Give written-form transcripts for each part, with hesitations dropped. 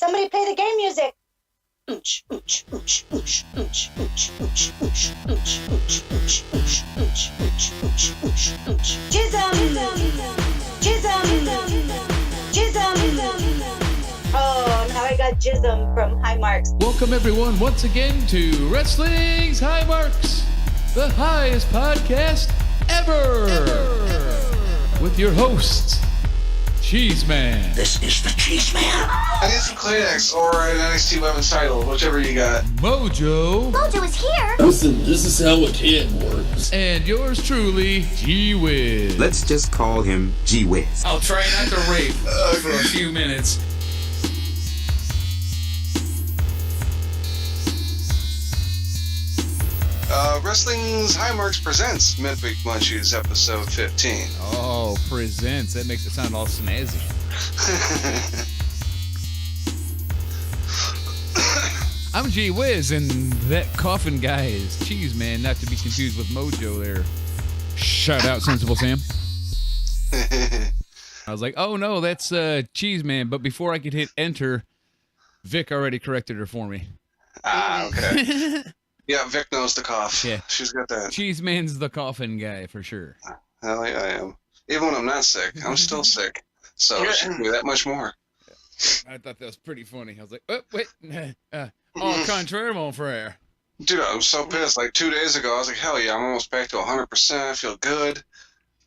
Somebody play the game music. Oh, now I got Jism from High Marks. Welcome everyone once again to Wrestling's High Marks, the highest podcast ever. With your hosts, Cheez Man. This is the Cheez Man. I need some Kleenex or an NXT Women's title, whichever you got. Mojo. Mojo is here. Listen, this is how a can works. And yours truly, Whiz. Let's just call him Whiz. I'll try not to rape for a few minutes. Wrestling's High Marks presents Midweek Munchies episode 15. Oh, presents. That makes it sound all snazzy. I'm Whiz, and that coffin guy is Cheez Man, not to be confused with Mojo there. Shout out, Sensible Sam. I was like, oh no, that's Cheez Man, but before I could hit enter, Vic already corrected her for me. Ah, okay. Yeah, Vic knows the cough. Yeah. She's got that. Cheez Man's the coffin guy for sure. Hell yeah, I am. Even when I'm not sick, I'm still sick. So she can do that much more. I thought that was pretty funny. I was like, oh, wait. Au contraire, mon frere. Dude, I'm so pissed. Like 2 days ago, I was like, hell yeah, I'm almost back to 100%. I feel good.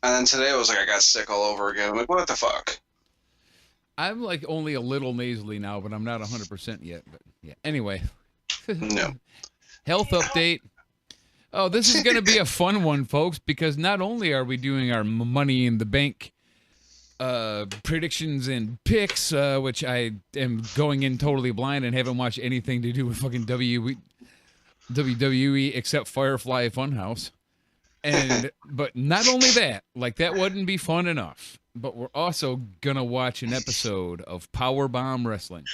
And then today, it was like I got sick all over again. I'm like, what the fuck? I'm like only a little nasally now, but I'm not 100% yet. But yeah. Anyway. No. Health update. Oh, this is going to be a fun one, folks, because not only are we doing our Money in the Bank predictions and picks, which I am going in totally blind and haven't watched anything to do with fucking WWE except Firefly Funhouse. But not only that, like that wouldn't be fun enough, but we're also going to watch an episode of Powerbomb Wrestling.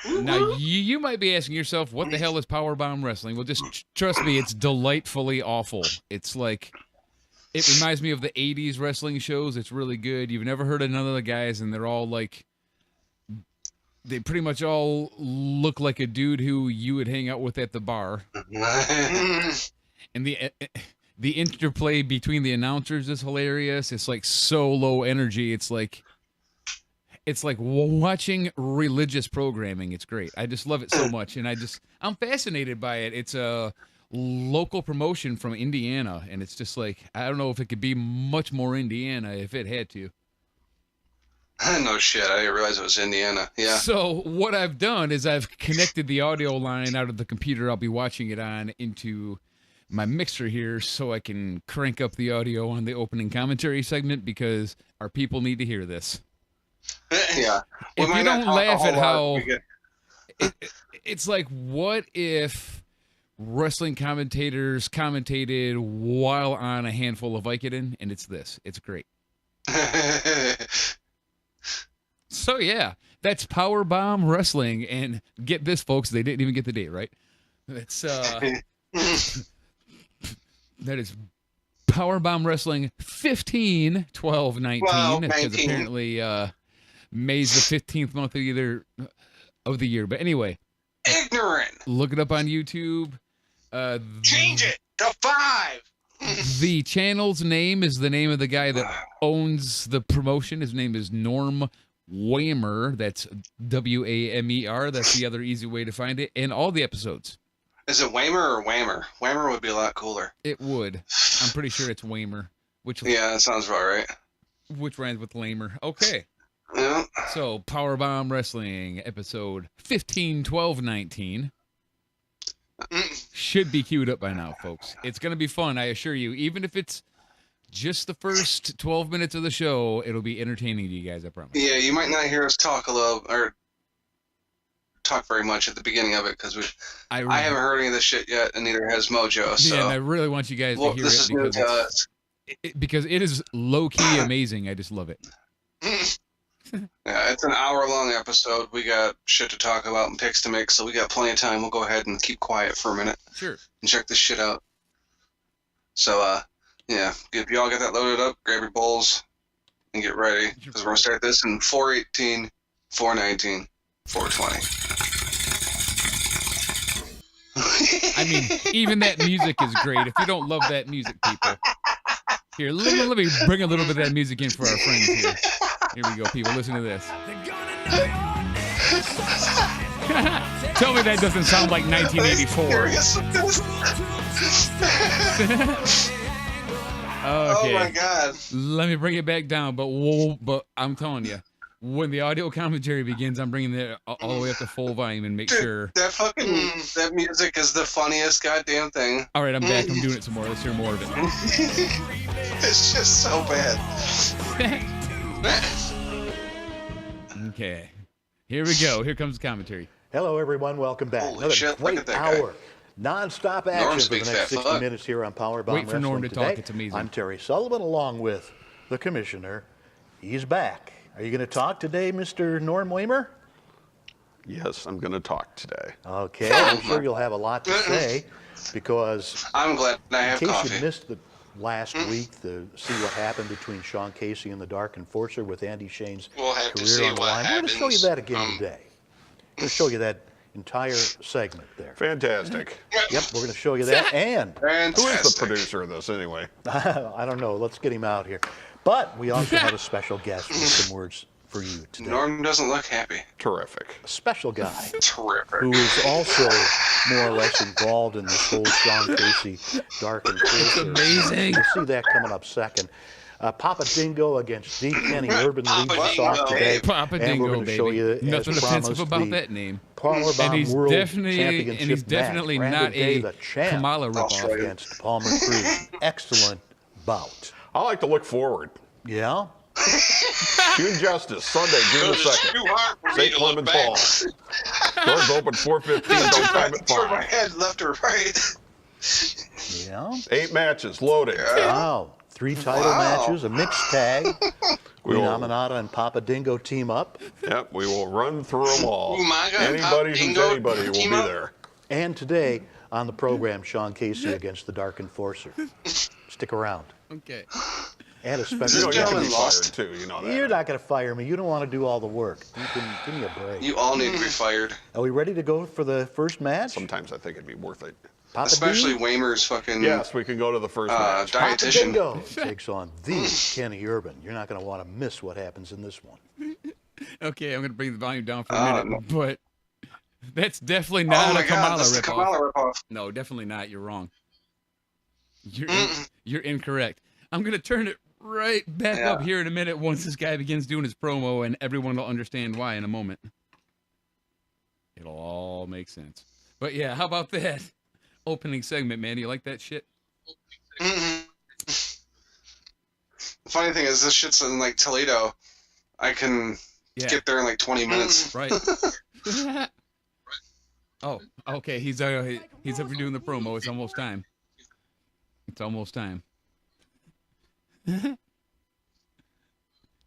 Now, you might be asking yourself, what the hell is Powerbomb Wrestling? Well, just trust me, it's delightfully awful. It's like, it reminds me of the 80s wrestling shows. It's really good. You've never heard of none of the guys, and they're all like, they pretty much all look like a dude who you would hang out with at the bar. And the interplay between the announcers is hilarious. It's like so low energy. It's like watching religious programming. It's great. I just love it so much, and I'm fascinated by it. It's a local promotion from Indiana, and it's just like, I don't know if it could be much more Indiana if it had to. No shit, I didn't realize it was Indiana. Yeah. So what I've done is I've connected the audio line out of the computer I'll be watching it on into my mixer here so I can crank up the audio on the opening commentary segment because our people need to hear this. Yeah. If you don't laugh at how it's like, what if wrestling commentators commentated while on a handful of Vicodin, and it's this. It's great. So yeah, that's Powerbomb Wrestling, and get this, folks, they didn't even get the date right. It's that is Powerbomb Wrestling 15/12/19 Well, because apparently May's the 15th month of the year. But anyway, ignorant. Look it up on YouTube. Change it to 5. The channel's name is the name of the guy that owns the promotion. His name is Norm Waymer. That's Wamer. That's the other easy way to find it. And all the episodes. Is it Waymer or Whammer? Whammer would be a lot cooler. It would. I'm pretty sure it's Waymer. Yeah, that sounds about right. Which rhymes with lamer. Okay. Yeah. So, Powerbomb Wrestling, episode 15/12/19. Should be queued up by now, folks. It's going to be fun, I assure you. Even if it's just the first 12 minutes of the show, it'll be entertaining to you guys, I promise. Yeah, you might not hear us talk very much at the beginning of it because I haven't heard any of this shit yet, and neither has Mojo. So. Yeah, and I really want you guys to hear this is new to us. Because it is low-key amazing. I just love it. Yeah, it's an hour-long episode. We got shit to talk about and picks to make, so we got plenty of time. We'll go ahead and keep quiet for a minute. Sure. And check this shit out. So, yeah, if y'all get that loaded up, grab your bowls and get ready, because we're going to start this in 4:18, 4:19. 420. I mean, even that music is great. If you don't love that music, people. Here, let me bring a little bit of that music in for our friends here. Here we go, people. Listen to this. Tell me that doesn't sound like 1984. Okay. Oh my God. Let me bring it back down, but I'm telling you, when the audio commentary begins, I'm bringing it all the way up to full volume and make sure. That fucking that music is the funniest goddamn thing. All right, I'm back. I'm doing it some more. Let's hear more of it. It's just so bad. Okay, here we go. Here comes the commentary. Hello, everyone. Welcome back. Holy Another shit, great look at that hour. Non-stop action for the next 60 minutes here on Powerbomb Wait for Norm to Wrestling talk. today. It's amazing. I'm Terry Sullivan, along with the commissioner. He's back. Are you going to talk today, Mr. Norm Weimer? Yes, I'm going to talk today. Okay, I'm sure you'll have a lot to say because I'm glad I have in case coffee. you missed the last week to see what happened between Sean Casey and the Dark Enforcer with Andy Shane's We'll have to career see on the what line. We're going to show you happens. that again today. We're going to show you that entire segment there. Fantastic. Yep, we're going to show you that. And Who is the Fantastic. producer of this anyway? I don't know. Let's get him out here. But we also have a special guest with some words for you today. Norm doesn't look happy. Terrific. A special guy Terrific. who is also more or less involved in this whole Sean Casey Dark Enforcer. amazing. You'll see that coming up second. Papa Dingo against D. Kenny Urban leads Papa us off Dingo. today. Papa And Dingo, we're going to show baby. you, Nothing as offensive promised, about the that name. Powerbomb And he's World definitely Championship match. not Brandon Day, a the champ, Kamala I'll show ripoff. you. against Palmer Cruz. Excellent bout. I like to look forward. Yeah? June Justice, Sunday, June the 2nd. Too hard for me St. to look Clements back. Hall. Doors open 4:15. Don't time at Turn my 5. head left or right. Yeah? 8 matches loaded. Wow. 3 title matches, a mixed tag. We will, Nominata and Papa Dingo team up. yep, we will run through them all. Umaga and Anybody Papa who's Dingo anybody will be team up? there. And today on the program, Sean Casey against the Dark Enforcer. Stick around. Okay. And a You special know, you can guest. be Lost. fired too. You know that. You're not going to fire me. You don't want to do all the work. Give me a break. You all need to be fired. Are we ready to go for the first match? Sometimes I think it'd be worth it. Papa Especially D? Weimer's fucking Yes, we can go to the first match. Papa dietitian. Dingo takes on the Kenny Urban. You're not going to want to miss what happens in this one. Okay, I'm going to bring the volume down for a minute, no. but that's definitely not Oh my a God, Kamala that's the ripoff. Kamala ripoff. No, definitely not. You're wrong. You're incorrect. I'm going to turn it right back Yeah. up here in a minute once this guy begins doing his promo, and everyone will understand why in a moment. It'll all make sense. But yeah, how about that opening segment, man? You like that shit? The funny thing is, this shit's in like Toledo. I can Yeah. get there in like 20 minutes. Right. Oh, okay. He's up for doing the promo. It's almost time. It's almost time.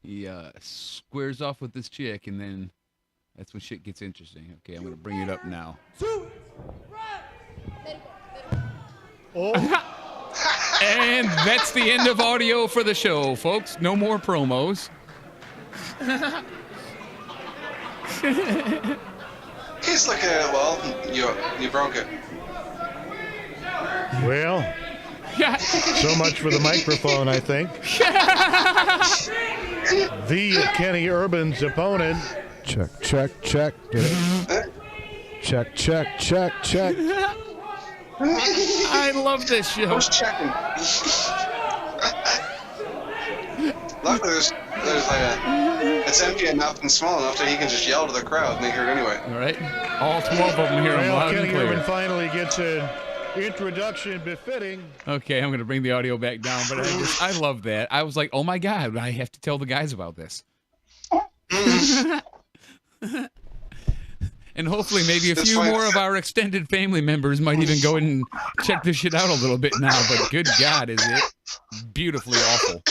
He squares off with this chick, and then that's when shit gets interesting. Okay, I'm gonna bring it up now. And that's the end of audio for the show, folks. No more promos. He's looking at it. Well, you broke it. Well, Yeah. so much for the microphone, I think. The Kenny Urban's opponent. Check, check, check. Did it? Check, check, check, check. I love this show. Who's checking? Luckily, there's like it's empty enough and small enough that he can just yell to the crowd and they hear it anyway. All right. All 12 of them hear him loud and Kenny Urban clear. finally gets an introduction befitting. Okay, I'm going to bring the audio back down, but I love that. I was like, oh my God, I have to tell the guys about this. And hopefully maybe a That's few fine. more of our extended family members might even go and check this shit out a little bit now, but good God, is it beautifully awful.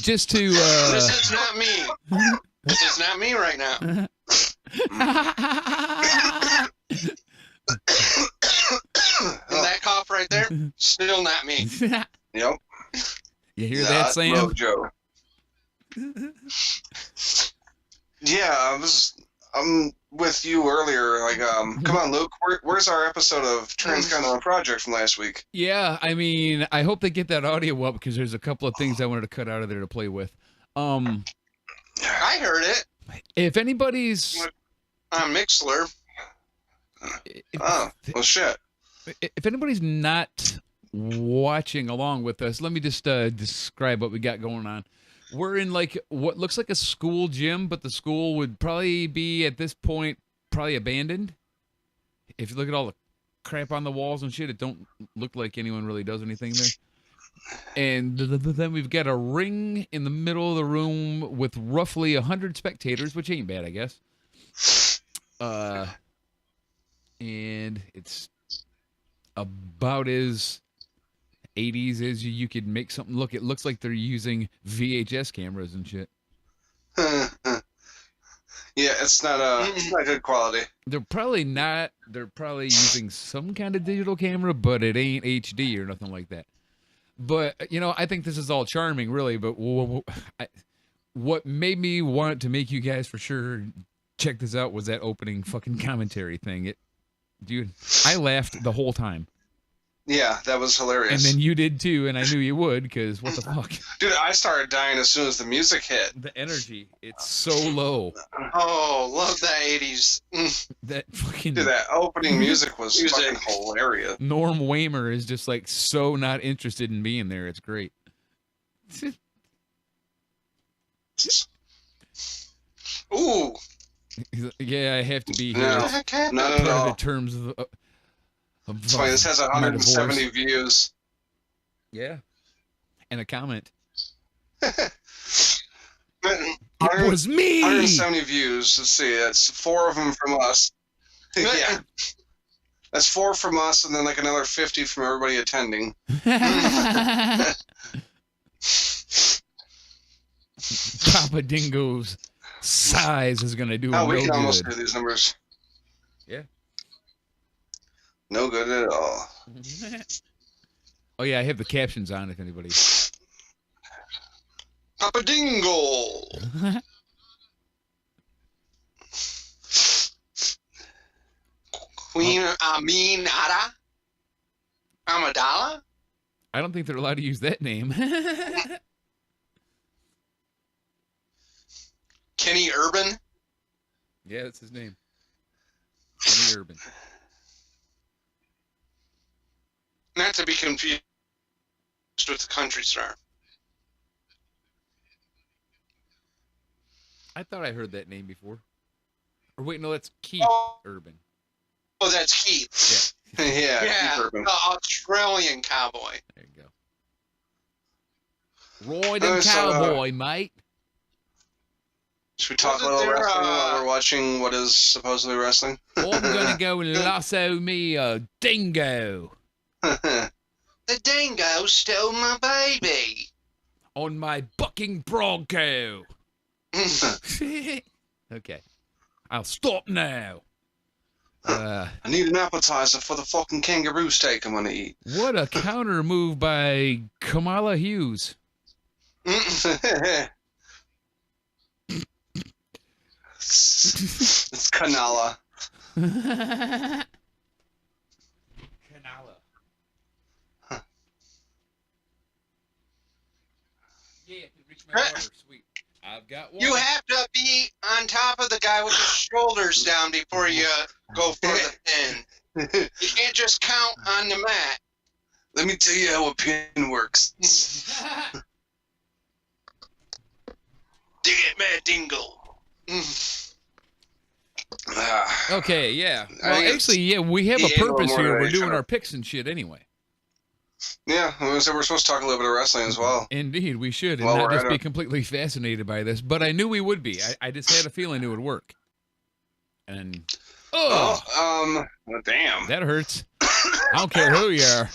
Just to, This is not me. This is not me right now. And that cough right there, still not me. Yep. You hear that, Sam? Mojo. Yeah, I'm with you earlier. Like, come on, Luke. Where's our episode of Transcontinental Project from last week? Yeah, I mean, I hope they get that audio up because there's a couple of things I wanted to cut out of there to play with. I heard it If anybody's on Mixler. Oh, well, shit. if anybody's not watching along with us, let me just describe what we got going on. We're in like what looks like a school gym, but the school would probably be at this point probably abandoned. If you look at all the crap on the walls and shit, it don't look like anyone really does anything there. And then we've got a ring in the middle of the room with roughly 100 spectators, which ain't bad, I guess. And it's about as 80s as you could make something look. It looks like they're using VHS cameras and shit. Yeah, it's not good quality. They're probably not. They're probably using some kind of digital camera, but it ain't HD or nothing like that. But, you know, I think this is all charming, really. But what made me want to make you guys for sure check this out was that opening fucking commentary thing. Dude, I laughed the whole time. Yeah, that was hilarious. And then you did too, and I knew you would, because what the fuck? Dude, I started dying as soon as the music hit. The energy, it's so low. Oh, love that 80s. That fucking... Dude, that opening music was fucking hilarious. Norm Waymer is just like so not interested in being there. It's great. Ooh. Yeah, I have to be here. No, not at all. The terms of That's why this has 170 views. Yeah. And a comment. It was me! 170 views. Let's see. That's 4 of them from us. Yeah. That's 4 from us, and then like another 50 from everybody attending. Papa Dingo's size is gonna do we real can almost good. do these numbers. Yeah. No good at all. Oh yeah, I have the captions on if anybody. Papa Dingle. Queen Aminata. Amidala. I don't think they're allowed to use that name. Kenny Urban. Yeah, that's his name. Kenny Urban. Not to be confused with the country star. I thought I heard that name before. Or wait, no, that's Keith Urban. Oh, that's Keith. Yeah. Yeah, Keith Urban. The Australian cowboy. There you go. Roy the cowboy, mate. Should we talk a little wrestling while we're watching what is supposedly wrestling? I'm gonna go and lasso me a dingo. The dingo stole my baby. On my bucking bronco. Okay. I'll stop now. I need an appetizer for the fucking kangaroo steak I'm gonna eat. What a counter move by Kamala Hughes. It's Kanala. Kanala. Yeah, you can reach my water. Sweet. I've got water. You have to be on top of the guy with his shoulders down before you go for the pin. You can't just count on the mat. Let me tell you how a pin works. Dig it, Mad Dingle. Okay, yeah. Well, actually, yeah, we have a purpose here. We're doing our picks and shit anyway. Yeah, we're supposed to talk a little bit of wrestling as well. Indeed, we should, and not just be completely fascinated by this. But I knew we would be. I just had a feeling it would work. And well, damn, that hurts. I don't care who you are.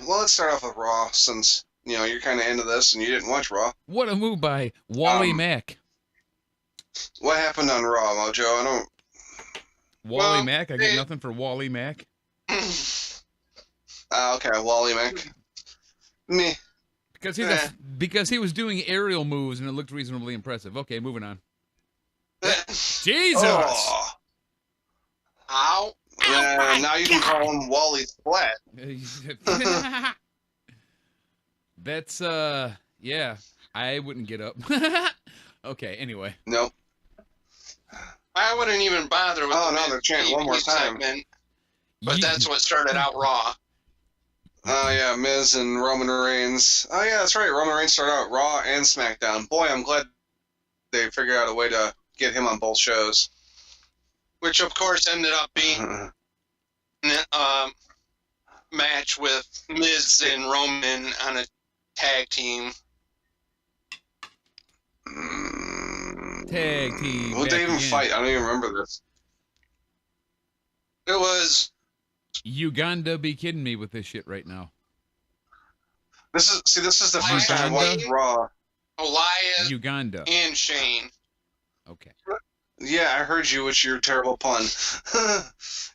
Well, let's start off with Raw, since you're kind of into this and you didn't watch Raw. What a move by Wally Mack. What happened on Raw, Mojo? I don't. Wally Mack? I get nothing for Wally Mack. Okay, Wally Mack. Meh. Because he was doing aerial moves and it looked reasonably impressive. Okay, moving on. Jesus! Oh. Ow. Now you can call him Wally Splat. That's yeah. I wouldn't get up. Okay, anyway. Nope. I wouldn't even bother with the no, they're chanting one more time. segment, but that's what started out Raw. Oh, yeah, Miz and Roman Reigns. Oh, yeah, that's right. Roman Reigns started out Raw and SmackDown. Boy, I'm glad they figured out a way to get him on both shows. Which, of course, ended up being a match with Miz and Roman on a tag team. Tag team. Who'd they even fight? I don't even remember this. It was... Uganda be kidding me with this shit right now. This is the first time I watched Raw. Elias Uganda. and Shane. Okay. Yeah, I heard you with your terrible pun.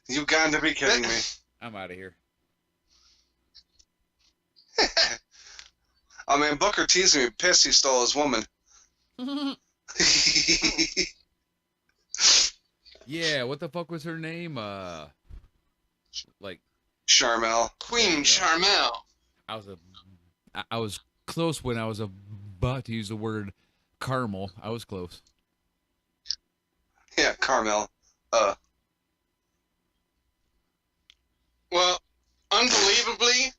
Uganda be kidding me. I'm out of here. Oh, man, Booker T's gonna be pissed he stole his woman. Yeah, what the fuck was her name? Like Charmel. Queen Charmel. I was close when I was about to use the word caramel. I was close. Yeah, Carmel. Well, unbelievably,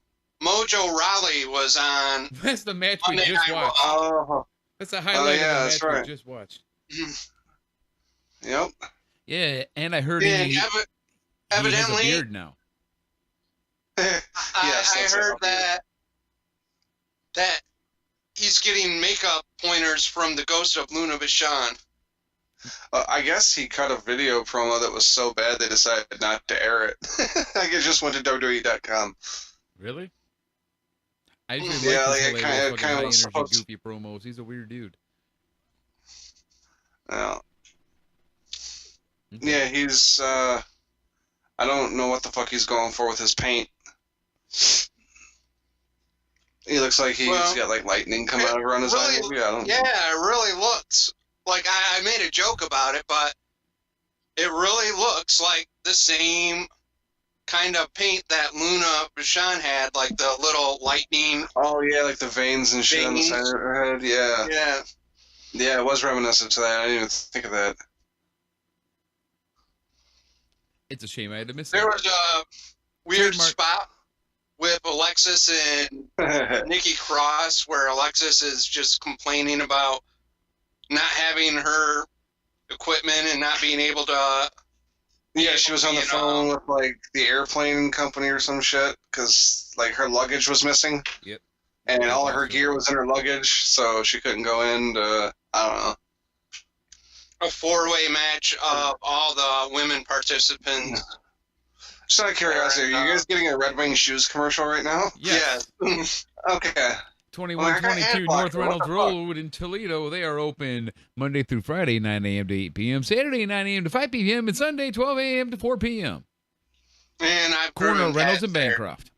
Mojo Rawley was on. That's the match we Monday just Night watched. Oh. That's a highlight yeah, of the that's match right. we just watched. Yep. Yeah, and I heard And he has evidently, a beard now. I heard that he's getting makeup pointers from the ghost of Luna Vachon. I guess he cut a video promo that was so bad they decided not to air it. I guess it just went to WWE.com. Really? I usually Yeah, like like, this it hilarious kinda fucking was high energy supposed- goofy promos. He's a weird dude. Yeah, he's, I don't know what the fuck he's going for with his paint. He looks like he's got, like, lightning come out around his eye. Maybe? I don't know. Yeah, it really looks like I made a joke about it, but it really looks like the same kind of paint that Luna Vachon had, like the little lightning. Oh, yeah, like the veins and shit on the side of her head. Yeah. Yeah. Yeah, it was reminiscent to that. I didn't even think of that. It's a shame I had to miss There it. was a weird Trademark. spot with Alexis and Nikki Cross where Alexis is just complaining about not having her equipment and not being able to. Yeah, she was on the phone with, like, the airplane company or some shit, because, like, her luggage was missing. Yep. And all of her gear was in her luggage, so she couldn't go in to, I don't know. A four-way match of all the women participants. Just out of curiosity, are you guys getting a Red Wing Shoes commercial right now? Yes. Yes. Okay. 2122 North Reynolds Road in Toledo. They are open Monday through Friday, 9 a.m. to 8 p.m., Saturday, 9 a.m. to 5 p.m., and Sunday, 12 a.m. to 4 p.m. And I've Corner driven Reynolds past and there. Bancroft.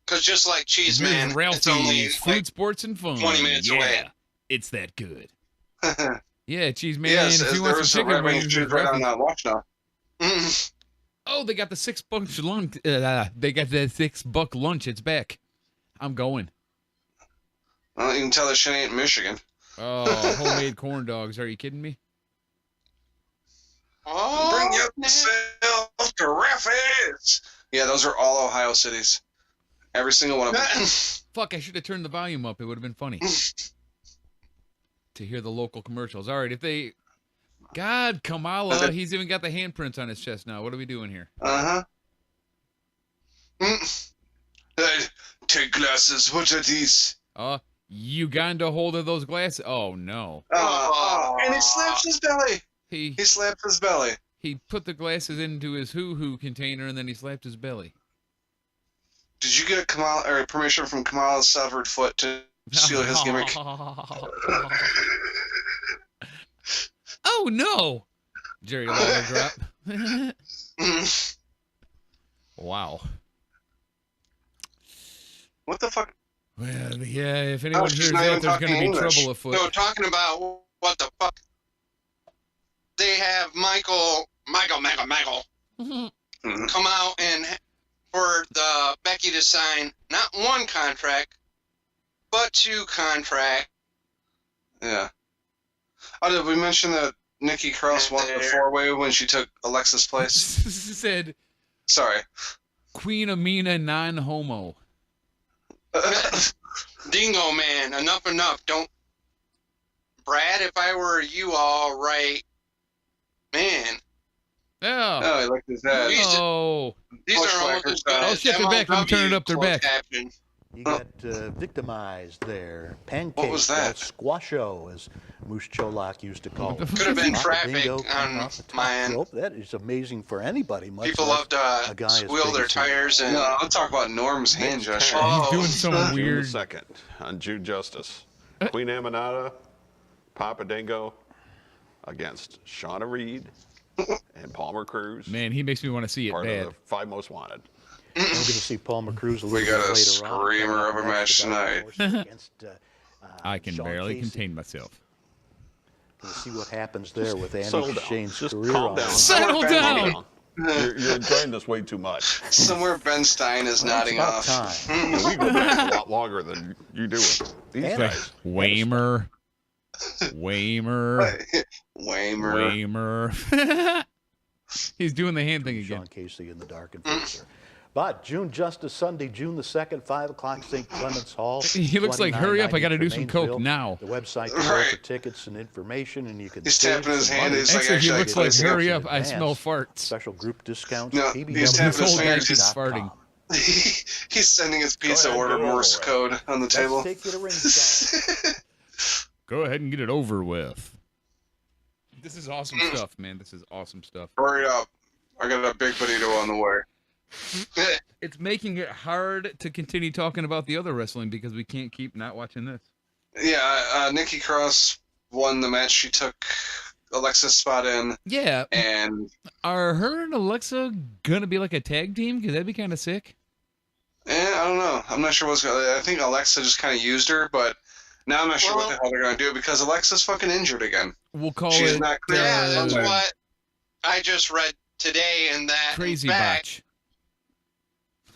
Because just like Cheese Here's Man, it's only Ralphie's Food, like Sports, and Fun. 20 minutes yeah, away. It's that good. Yeah, Cheese Man. Yes, if you there want was some a chicken Red Wing wings, Shoes right on that watch now. Oh, they got the $6 lunch. They got the $6 lunch. It's back. I'm going. Well, you can tell this shit ain't Michigan. Oh, homemade corn dogs. Are you kidding me? Oh, Bring yourself to Raffles! Yeah, those are all Ohio cities. Every single one of them. Fuck, I should have turned the volume up. It would have been funny to hear the local commercials. All right, if they... God, Kamala, he's even got the handprints on his chest now. What are we doing here? Uh-huh. Take glasses. What are these? Uganda holding those glasses? Oh, no. And he slaps his belly. He slapped his belly. He put the glasses into his hoo-hoo container, and then he slapped his belly. Did you get Kamala or permission from Kamala's severed foot to steal his gimmick? Oh, no! Jerry Lawler drop. Wow. What the fuck? Well, yeah, if anyone she's hears not that, even there's going to talking be English. trouble afoot. No, talking about what the fuck. They have Michael come out and for the Becky to sign not one contract, but 2 contracts. Yeah. Oh, did we mention that Nikki Cross won the 4-way when she took Alexa's place? Said Sorry. Queen Amina non-homo. Dingo man, enough. Don't, Brad. If I were you, all right, man. Oh. Oh, he liked his dad. Oh. These are almost as good Oh, as shit, they're back. I'm MLW turning up their closed back. caption. You got victimized there. Pancake. What was that? Squasho, as Moose Cholak used to call it. Could have been Papa traffic Dingo coming on off the top my end. rope. That is amazing for anybody. Much People less love a to guy as squeal big their as he is. tires and No, I'm talking about Norm's hand gesture. He's doing some June weird. the 2nd on June Justice. Queen Aminata, Papa Dingo against Shauna Reed and Palmer Cruz. Man, he makes me want to see it Part bad. of the 5 most wanted. We're going to see Palmer Cruz a little We got bit a later on. screamer of a That's match the Dark tonight. Horse against, I can Sean barely Casey. contain myself. We'll see what happens there with Settle Andy down. Shane's Just career calm on down. it. Settle Calm down. You're enjoying this way too much. Somewhere Ben Stein is nodding It's about off. time. We go back a lot longer than you do. These And- guys. Waymer. Waymer. Waymer. Waymer. He's doing the hand thing Sean again. Casey in the Dark Enforcer. But June Justice Sunday, June the 2nd, 5 o'clock, St. Clements Hall. He looks like, hurry up, I gotta do some coke Tremainsville. now. The website below Right. for tickets and information, and you can He's save tapping his some hand, money. he's like, Actually, he actually, looks I like, can hurry in up, I advance. smell farts. Special group discounts. No, he's tapping his fingers, he's farting. He's sending his pizza ahead, order get it Morse over code on the Let's table. take you to ringside. Go ahead and get it over with. This is awesome stuff, man. This is awesome stuff. Hurry up. I got a big bonito on the way. It's making it hard to continue talking about the other wrestling because we can't keep not watching this. Yeah, Nikki Cross won the match. She took Alexa's spot in, Yeah. and Are her and Alexa gonna be like a tag team? Because that'd be kind of sick. I don't know. I'm not sure what's going to... I think Alexa just kind of used her, but now I'm not sure what the hell they're going to do because Alexa's fucking injured again. We'll call She's it not clear. Yeah, that's Okay. what I just read today, and that Crazy in fact,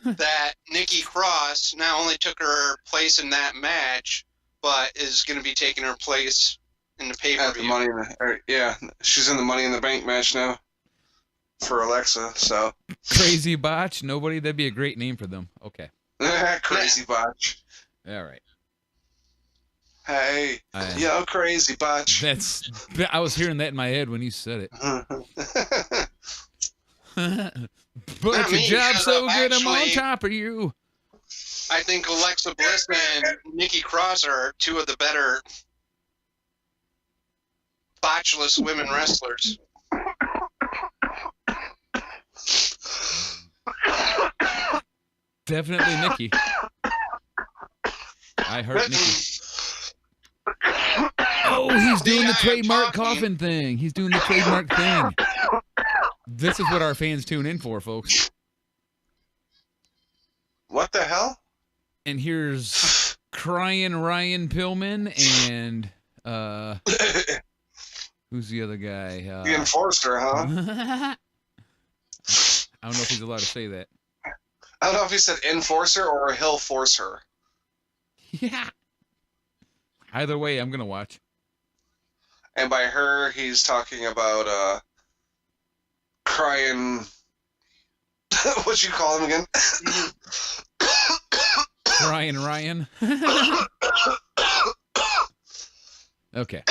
Botch. that Nikki Cross not only took her place in that match, but is going to be taking her place in the At the pay-per-view. money in the, yeah, she's in the Money in the Bank match now for Alexa, so... Crazy Botch. Nobody. That'd be a great name for them. Okay. Crazy Botch. All right. Hey, I- yo, Crazy Botch. That's. I was hearing that in my head when you said it. But Not your me, job's so good, I'm on actually- top of you. I think Alexa Bliss and Nikki Cross are 2 of the better botchless women wrestlers. Definitely Nikki. I heard Nikki. Oh, he's doing the Yeah, trademark talking. coffin thing. He's doing the trademark thing. This is what our fans tune in for, folks. What the hell? And here's crying Ryan Pillman and who's the other guy? The Enforcer, huh? I don't know if he's allowed to say that. I don't know if he said Enforcer or he'll force her. Yeah. Either way, I'm gonna watch. And by her, he's talking about crying. What you call him again? Crying Ryan. Okay.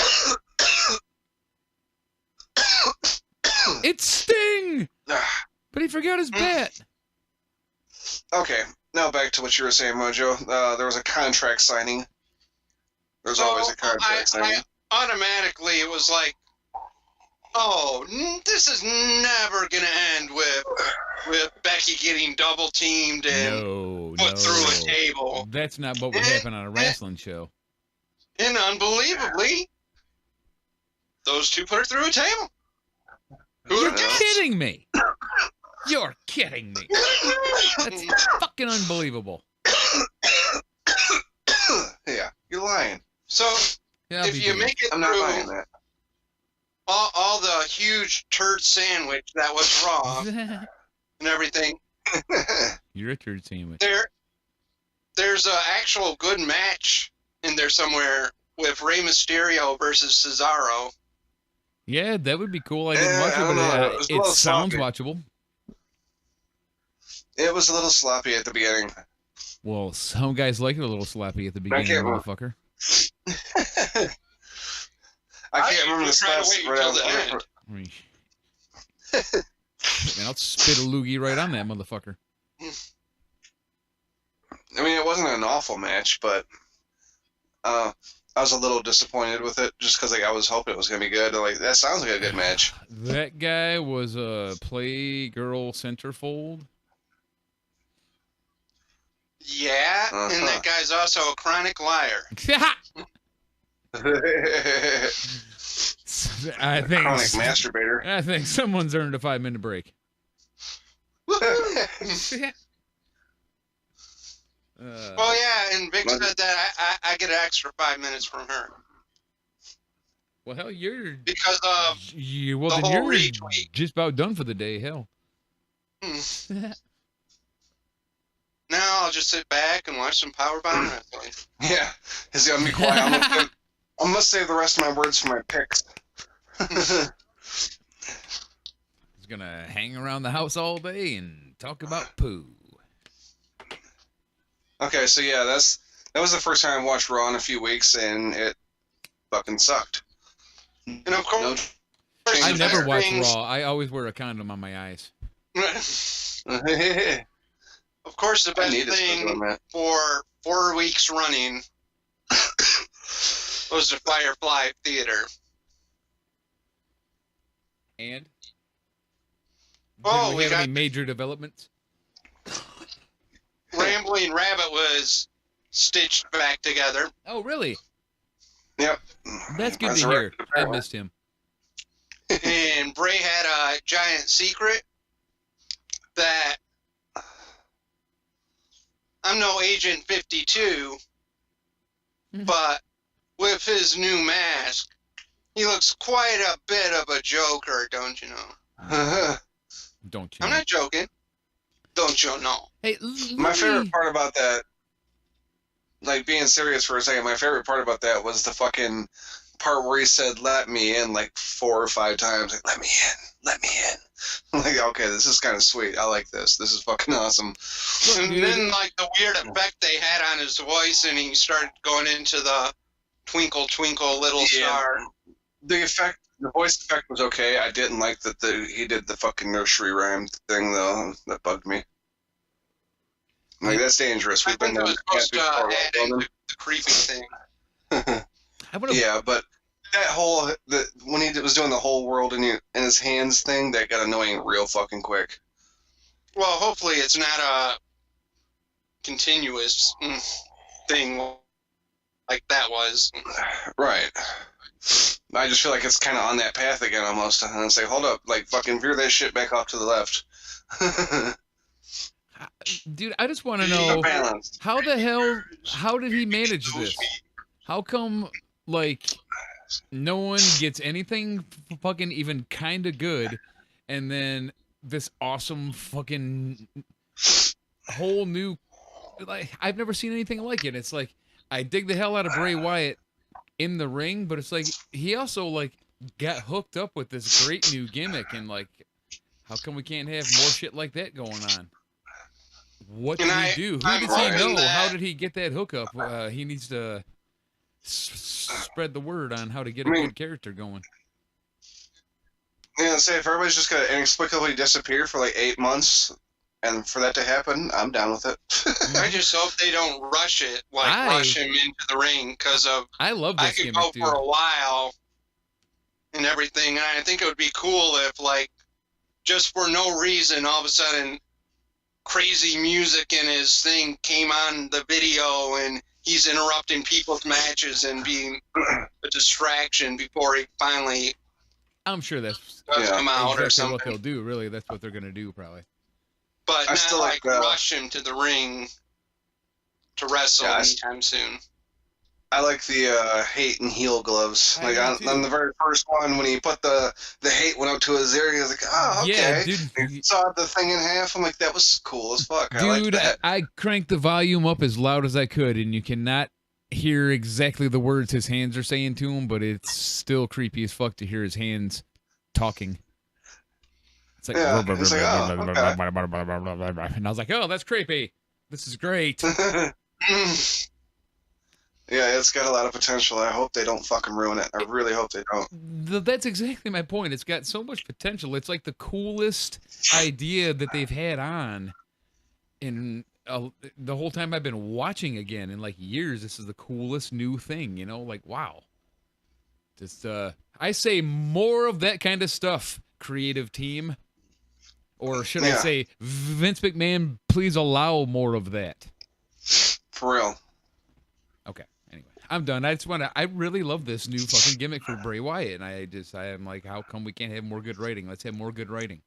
It's Sting, but he forgot his bat. Okay, now back to what you were saying, Mojo. There was a contract signing. There's always a contract signing. Automatically, it was like, oh, this is never going to end with Becky getting double teamed and put through a table. That's not what would happen on a wrestling show. And unbelievably, those 2 put her through a table. You're kidding me. You're kidding me. That's fucking unbelievable. you lying? So Yeah, if you make it I'm not buying through that. all the huge turd sandwich that was Raw and everything, You're a turd sandwich. there's an actual good match in there somewhere with Rey Mysterio versus Cesaro. Yeah, that would be cool. I didn't Yeah, watch I it, don't but know. It was a it little sounds sloppy. watchable. It was a little sloppy at the beginning. Well, some guys like it a little slappy at the beginning, can't- motherfucker. I can't remember the was trying to spots. wait but until the I- end. I mean, man, I'll spit a loogie right on that motherfucker. I mean, it wasn't an awful match, but I was a little disappointed with it just because like, I was hoping it was going to be good. Like that sounds like a good match. That guy was a Playgirl centerfold. Yeah, and that guy's also a chronic liar. I think Chronic masturbator. I think someone's earned a 5-minute break. Well, yeah, and Vic said that I get an extra 5 minutes from her Well, hell, you're because of you. Well, the then whole you're retweet. just about done for the day. Hell. Now I'll just sit back and watch some powerbomb wrestling. Yeah, he's gonna be quiet. I'm gonna save the rest of my words for my picks. He's gonna hang around the house all day and talk about poo. Okay, so yeah, that was the first time I watched Raw in a few weeks, and it fucking sucked. And of course, I the never best watch things- Raw. I always wear a condom on my eyes. Of course, the I best need to start thing doing that. for 4 weeks running was the Firefly Theater. And Oh, did we have got any major developments? Rambling Rabbit was stitched back together. Oh, really? Yep. That's good to hear. I missed him. And Bray had a giant secret that I'm no Agent 52, but with his new mask, he looks quite a bit of a Joker, don't you know? Don't you? I'm not joking. Don't you know? Hey, My favorite part about that, like being serious for a second, my favorite part about that was the fucking part where he said "let me in" like 4 or 5 times. Like, let me in, let me in. I'm like, okay, this is kind of sweet. I like this. This is fucking awesome. And then, like, the weird effect they had on his voice, and he started going into the twinkle, twinkle, little star. The effect, the voice effect was okay. I didn't like that he did the fucking nursery rhyme thing though. That bugged me. Like that's dangerous. I We've been think it was supposed to add in there. the creepy thing. Yeah, but that whole when he was doing the whole world in his hands thing, that got annoying real fucking quick. Well, hopefully it's not a continuous thing like that was. Right. I just feel like it's kind of on that path again almost. And it's like, hold up, like fucking veer that shit back off to the left. Dude, I just want to know Balance. how did he manage this? How come, like, no one gets anything fucking even kind of good, and then this awesome fucking whole new, like, I've never seen anything like it. It's like, I dig the hell out of Bray Wyatt in the ring, but it's like, he also, like, got hooked up with this great new gimmick, and, like, how come we can't have more shit like that going on? What did he do? Who does he know? How did he get that hookup? He needs to spread the word on how to get a good character going. Yeah, say if everybody's just gonna inexplicably disappear for like 8 months, and for that to happen, I'm down with it. I just hope they don't rush it, rush him into the ring, because I love this I could gimmick, go dude. for a while and everything, and I think it would be cool if, like, just for no reason, all of a sudden, crazy music in his thing came on the video, and he's interrupting people's matches and being a distraction before he finally I'm sure that's does come out exactly or something. what they'll do. Really, that's what they're gonna do, probably. But I not still like like rush him to the ring to wrestle Yeah, anytime soon. I like the hate and heel gloves. I Like do too. on the very first one, when he put the hate went up to his ear, he was like, "Oh, okay." Yeah, dude. He sawed the thing in half. I'm like, that was cool as fuck. I like Dude, that. I cranked the volume up as loud as I could, and you cannot hear exactly the words his hands are saying to him, but it's still creepy as fuck to hear his hands talking. It's like, Yeah, it's like, oh, okay. and I was like, oh, that's creepy. This is great. Yeah, it's got a lot of potential. I hope they don't fucking ruin it. I really hope they don't. That's exactly my point. It's got so much potential. It's like the coolest idea that they've had on in the whole time I've been watching again in like years. This is the coolest new thing, you know? Like, wow. Just I say more of that kind of stuff, creative team. Or should I say, Vince McMahon, please allow more of that. For real. Okay. Anyway, I'm done. I really love this new fucking gimmick for Bray Wyatt, and I am like, how come we can't have more good writing? Let's have more good writing.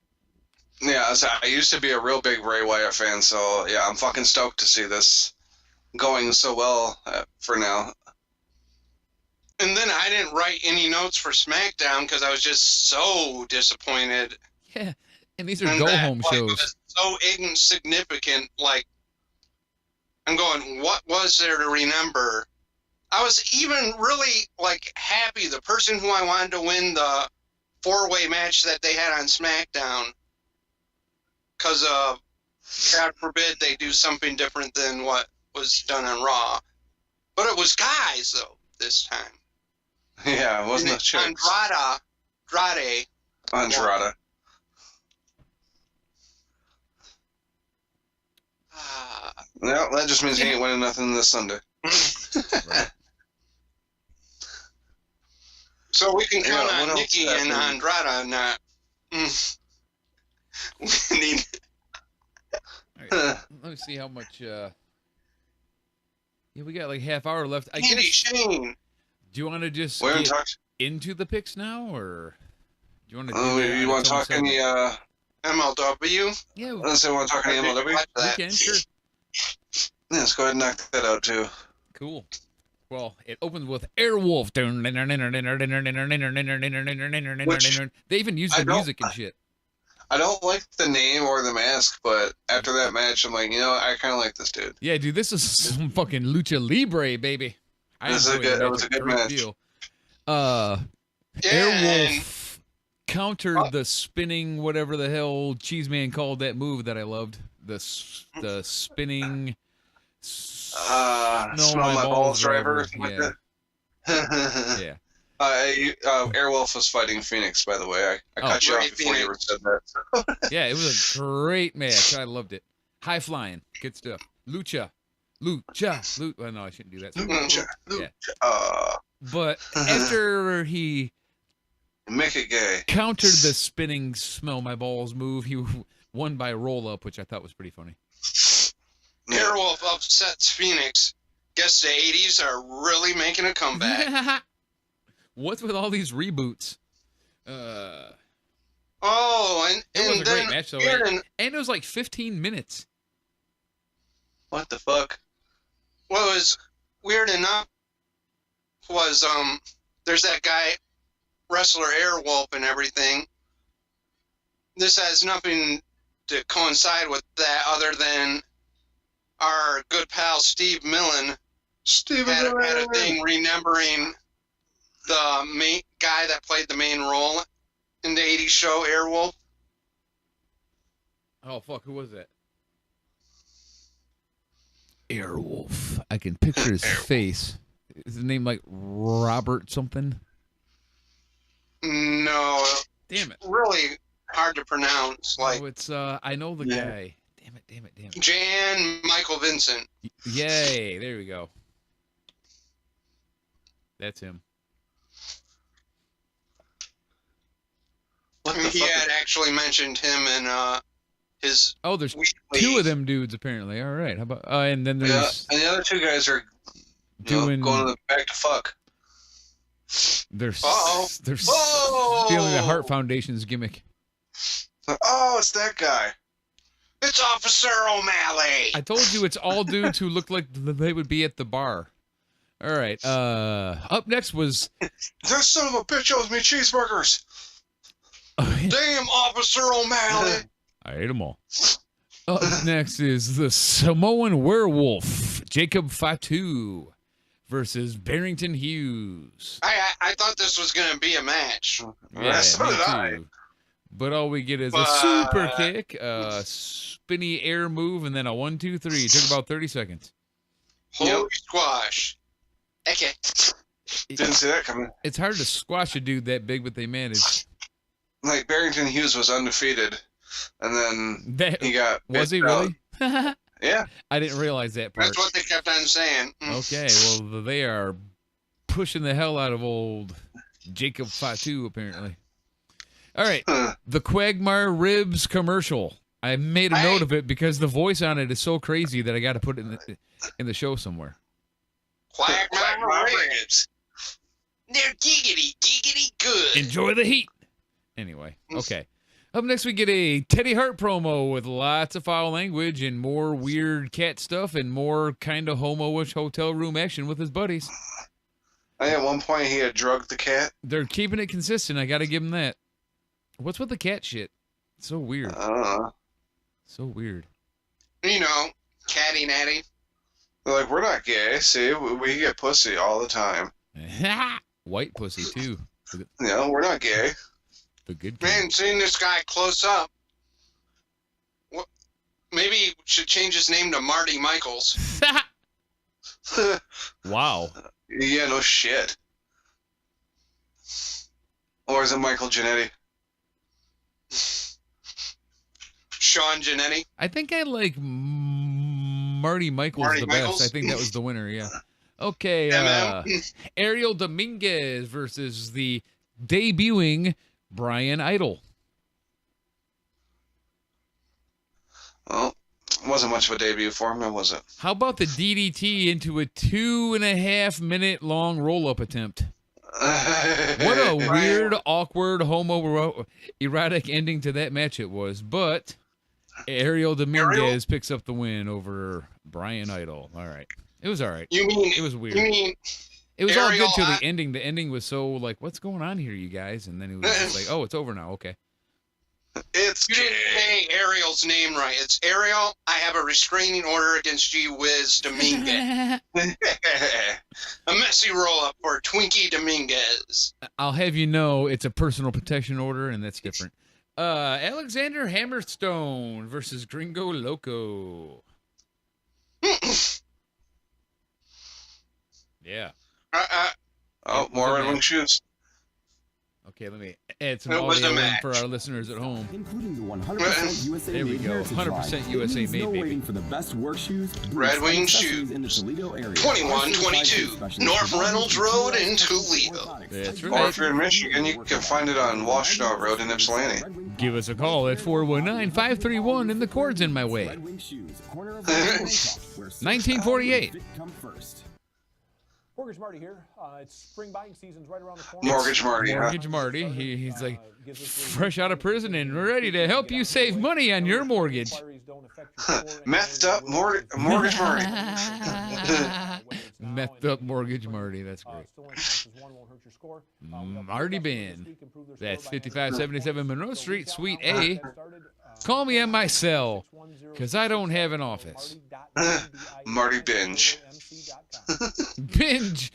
Yeah, so I used to be a real big Bray Wyatt fan, so yeah, I'm fucking stoked to see this going so well for now. And then I didn't write any notes for SmackDown because I was just so disappointed. Yeah, and these are go-home shows. It was so insignificant. Like, I'm going, what was there to remember? I was even really, like, happy. The person who I wanted to win the four-way match that they had on SmackDown, because, God forbid, they do something different than what was done on Raw. But it was guys, though, this time. Yeah, it wasn't a chick. Andrade. No, that just means he ain't winning nothing this Sunday. Right. So we can count on else Nikki and Andrade not winning. All right, let me see how much. Yeah, we got like half hour left. I guess. Shane. Do you want to just We haven't get talked. into the picks now, or do you want to? You want to talk any? MLW? Yeah, Let's say we want to talk any MLW. we can. Sure. Yeah, let's go ahead and knock that out too. Cool. Well, it opens with Airwolf. They even use the music and shit. I don't like the name or the mask, but after that match, I'm like, I kind of like this dude. Yeah, dude, this is some fucking lucha libre, baby. That was a good match. Deal. Airwolf countered the spinning, whatever the hell Cheeseman called that move that I loved. The spinning. Smell my balls driver. Yeah. Yeah. Airwolf was fighting Phoenix, by the way. I cut you off before you ever said that. Yeah, it was a great match. I loved it. High flying. Good stuff. Lucha. Oh, no, I shouldn't do that. Lucha. Yeah. But after he make it gay, countered the spinning smell my balls move, he won by roll up, which I thought was pretty funny. Airwolf upsets Phoenix. Guess the 80s are really making a comeback. What's with all these reboots? And it was a then great match though, and it was like 15 minutes. What the fuck? What was weird enough was there's that guy, wrestler Airwolf and everything. This has nothing to coincide with that other than our good pal Steve Millen had a thing remembering the main guy that played the main role in the 80s show Airwolf. Oh fuck, who was that? Airwolf. I can picture his face. Is his name like Robert something? No. Damn it. Really hard to pronounce. Like, it's I know the guy. Damn it. Jan Michael Vincent. Yay, there we go. That's him. He had actually mentioned him in his. Oh, there's weekly. two of them dudes apparently. All right, how about? And then there's and the other two guys are doing going back to fuck. They're stealing the Heart Foundation's gimmick. Oh, it's that guy. It's Officer O'Malley. I told you it's all dudes who look like they would be at the bar. All right. Up next was This son of a bitch owes me cheeseburgers. Damn, Officer O'Malley. I ate them all. Up next is the Samoan Werewolf, Jacob Fatu versus Barrington Hughes. I thought this was going to be a match. Yeah, so me did I. too. But all we get is a super kick, a spinny air move, and then a 1, 2, 3. It took about 30 seconds. Holy squash. Okay. Didn't see that coming. It's hard to squash a dude that big, but they managed. Like, Barrington Hughes was undefeated, and then he got... Was he bit out. really? Yeah. I didn't realize that part. That's what they kept on saying. Okay, well, they are pushing the hell out of old Jacob Fatu, apparently. All right, the Quagmire Ribs commercial. I made a note of it because the voice on it is so crazy that I got to put it in the show somewhere. Quagmire Ribs. They're giggity good. Enjoy the heat. Anyway, okay. Up next, we get a Teddy Hart promo with lots of foul language and more weird cat stuff and more kind of homo-ish hotel room action with his buddies. I think at one point he had drugged the cat. They're keeping it consistent. I got to give them that. What's with the cat shit? It's so weird. So weird. You know, catty natty. They're like, we're not gay. See, we get pussy all the time. White pussy, too. No, we're not gay. The good Man, seeing this guy close up, maybe he should change his name to Marty Michaels. Wow. Yeah, no shit. Or is it Michael Jannetty? Sean Jannetty. I think I like Marty Michaels the best. I think that was the winner, yeah. Okay, Ariel Dominguez versus the debuting Brian Idol. Well, wasn't much of a debut for him, was it? How about the DDT into a 2.5 minute long roll-up attempt? What a weird, awkward, homo-erotic ending to that match it was. But Ariel Dominguez picks up the win over Brian Idol. All right. It was all right. It was weird. It was all good till the ending. The ending was so like, what's going on here, you guys? And then it was just like, oh, it's over now. Okay. You didn't say Ariel's name right. It's Ariel. I have a restraining order against you, Whiz Dominguez. A messy roll-up for Twinkie Dominguez. I'll have you know it's a personal protection order, and that's different. Alexander Hammerstone versus Gringo Loco. Yeah. More Red Wing shoes. Okay, let me add some audio in for our listeners at home. Including the 100% USA there we go. 100% USA made, baby. waiting for the best work shoes. Red Wing shoes. In the Toledo area. 2122 North Reynolds Road in Toledo. That's Or right. if you're in Michigan, you can find it on Washtenaw Road in Ypsilanti. Give us a call at 419-531 and the cord's in my way. 1948. Mortgage Marty here. It's spring buying season's right around the corner. Mortgage Marty. Mortgage Marty. He's like fresh out of prison and ready to help you save money on your mortgage. Methed up Mortgage Marty. Methed up Mortgage Marty. That's great. Marty Ben. That's 5577 Monroe Street, Suite A. Call me at my cell, because I don't have an office. Marty Binge. Binge.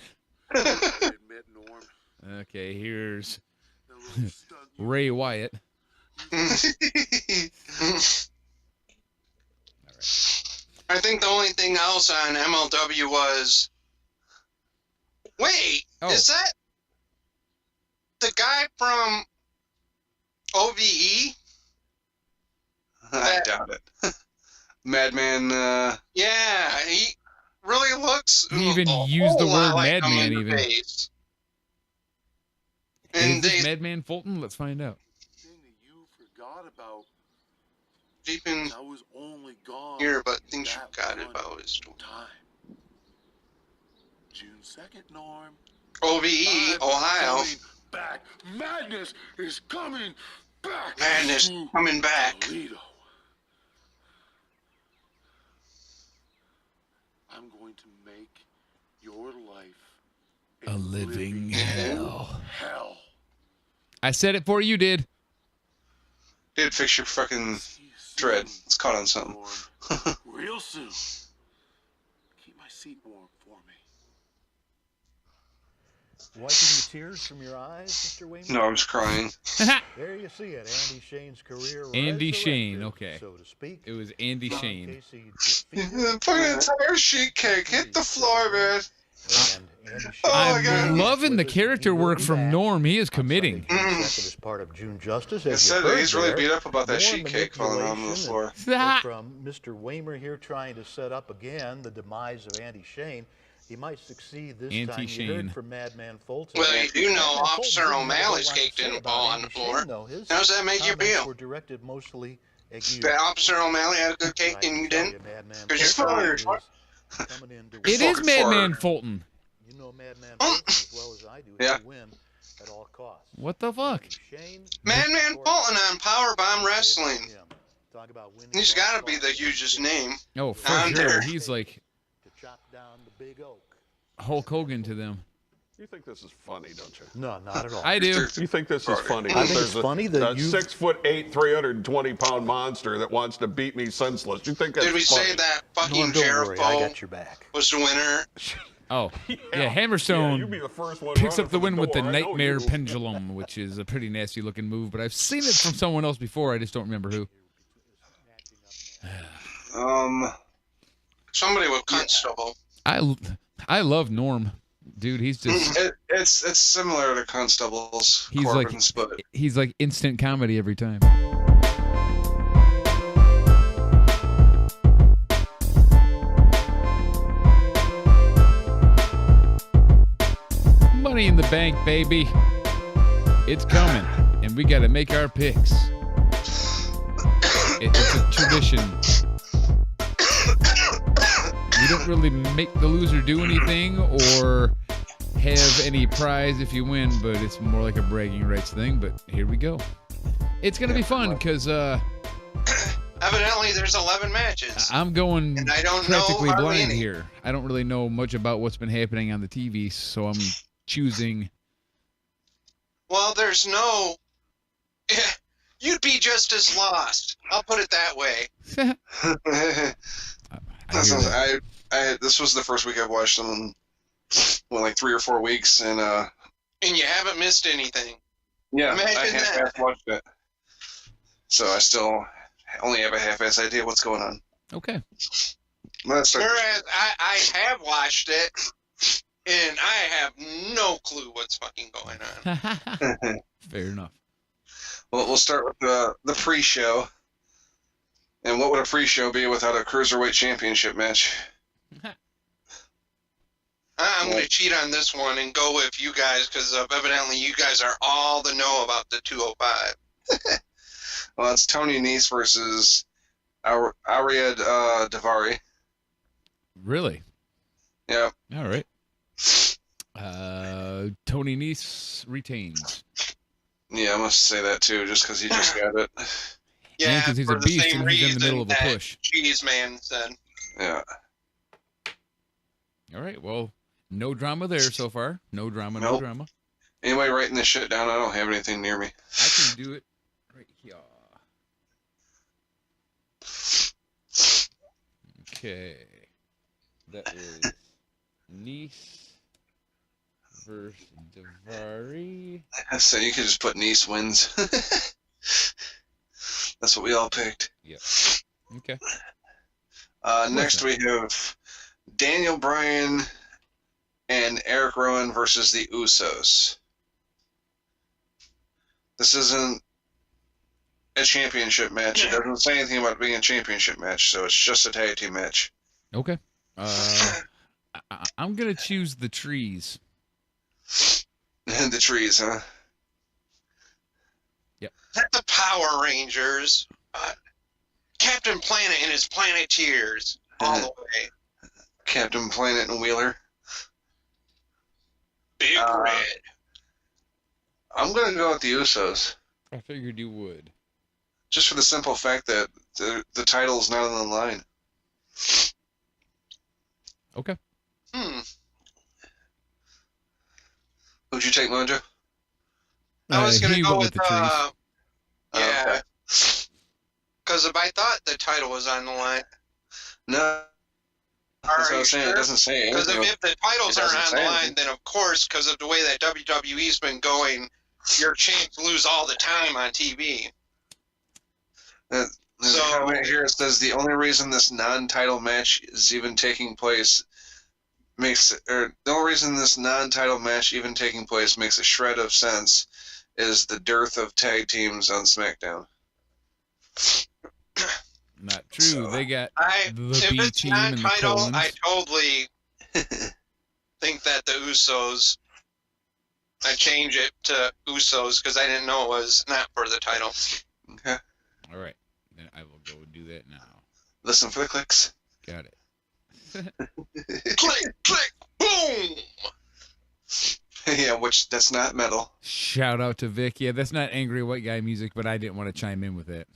Okay, here's Bray Wyatt. I think the only thing else on MLW was, wait, is that the guy from OVE? I doubt it. Madman. Yeah, he really looks. He even used the word like madman. Even. And is this Madman Fulton? Let's find out. You forgot about. Deep in I was only gone here, but things you forgot about is time. June 2nd, Norm. OVE, Ohio. Back. Madness is coming back. Madness coming back. Toledo. I'm going to make your life A living hell. hell. I said it before you did. Dude, fix your fucking dread. It's caught on something. Real soon. Keep my seat warm for me. Wiping the tears from your eyes, Mr. Wayman? No, I was crying. There you see it, Andy Shane's career. Andy resurrected, Shane, okay. so to speak. It was Andy In Shane. case he defeated Fucking entire sheet cake hit the floor, man. and Andy Shane. Oh, my I'm God. loving the character work from Norm. He is committing. As part of June Justice. I As you said heard he's really there, beat up about that more sheet cake falling on the manipulation floor. and from Mr. Waymer here trying to set up again the demise of Andy Shane. He might succeed this time. You Anti-Shane. heard from Madman Fulton. Well, you do know Madman Fulton Officer didn't have a O'Malley's whole lot to cake say didn't about fall on Andy the floor. Shane, though. His How does that make you comments feel? were directed mostly at you. That Officer O'Malley had a good cake and you didn't? Because you're fired. It is Madman Fulton. You know Madman Fulton as well as I do. Yeah. He'll win at all costs. What the fuck? Shane, Madman Fulton on Powerbomb Wrestling. talk about winning He's at all got to be the costs. hugest name. Oh, for On sure. there. He's like To chop down the big oak. Hulk Hogan to them. You think this is funny, don't you? No, not at all. I do. You think this is funny? I think There's it's funny that a you- 6'8", 320-pound monster that wants to beat me senseless. You think that's Did we funny? say that fucking Norm, don't worry, I Jericho got your back. was the winner? Oh, yeah, Yeah, Hammerstone you be the first one picks running up the for win with the door. I know Nightmare you. Pendulum, which is a pretty nasty looking move, but I've seen it from someone else before. I just don't remember who. Somebody with Constable. I love Norm. Dude, he's just It's similar to Constable's he's Corbin's, but he's like instant comedy every time. Money in the bank, baby. It's coming, and we got to make our picks. It's a tradition. We don't really make the loser do anything or have any prize if you win, but it's more like a bragging rights thing. But here we go. It's going to be fun because Evidently, there's 11 matches. I'm going And I don't know practically hardly blind any. here. I don't really know much about what's been happening on the TV, so I'm choosing. Well, there's no. You'd be just as lost. I'll put it that way. This was the first week I've watched them in like 3 or 4 weeks, and And you haven't missed anything. yeah, I Imagine half that. watched it, so I still only have a half-ass idea what's going on. Okay. Let's start. Whereas I have watched it, and I have no clue what's fucking going on. Fair enough. Well, we'll start with the pre-show. And what would a pre-show be without a Cruiserweight Championship match? I'm going to cheat on this one and go with you guys because evidently you guys are all the know about the 205. Well, it's Tony Nese versus Ariad Davari. Really? Yeah. All right. Tony Nese retains. Yeah, I must say that too, just because he just got it. Yeah, 'cause he's for a the beast same and he's in the reason middle of a that push. Cheez man said. Yeah. All right. Well, no drama there so far. No drama. No Nope. drama. Anybody writing this shit down? I don't have anything near me. I can do it right here. Okay. That is Nice versus Davari. So you could just put Nese wins. That's what we all picked. Yep. Okay. Next we have Daniel Bryan and Eric Rowan versus the Usos. This isn't a championship match. It doesn't say anything about it being a championship match, so it's just a tag team match. Okay. I'm gonna choose the trees. The trees, huh? Yep. The Power Rangers. Captain Planet and his Planeteers. All the way. Captain Planet and Wheeler. Big Red. I'm gonna go with the Usos, I figured you would. just for the simple fact that the title's not on the line. Okay. Who'd you take, Mojo? I was going to he go went with, the trees. yeah. Because I thought the title was on the line. No. That's what I was saying. It doesn't say Because anything. if the titles It aren't doesn't on the say line, anything. then of course, because of the way that WWE's been going, your champs lose all the time on TV. There's a comment here. It says the only reason this non-title match is even taking place the only reason this non-title match even taking place makes a shred of sense is the dearth of tag teams on SmackDown. Not true. They got If the B it's team and the non-title, Colons. I totally think that the Usos. I change it to Usos because I didn't know it was not for the title. Okay. All right. Then I will go do that now. Listen for the clicks. Got it. Click, click, boom! Yeah, that's not metal. Shout out to Vic. Yeah, that's not angry white guy music, but I didn't want to chime in with it.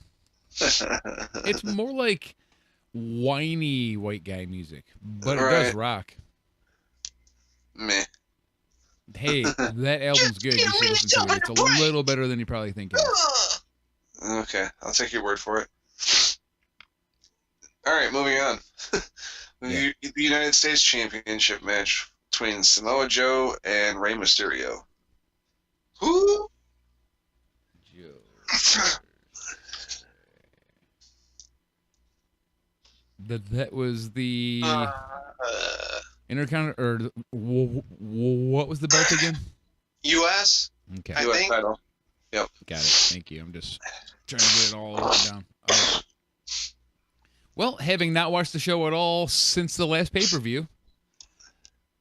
It's more like whiny white guy music, but it does rock. Meh. Hey, that album's good. You should listen to it. It's a little better than you probably think it is. Okay, I'll take your word for it. All right, moving on. The United States Championship match between Samoa Joe and Rey Mysterio. Who? That was the Intercontinental, or what was the belt again? U.S. Okay. I US think. title. Yep. Got it. Thank you. I'm just trying to get it all written down. All right. Well, having not watched the show at all since the last pay-per-view,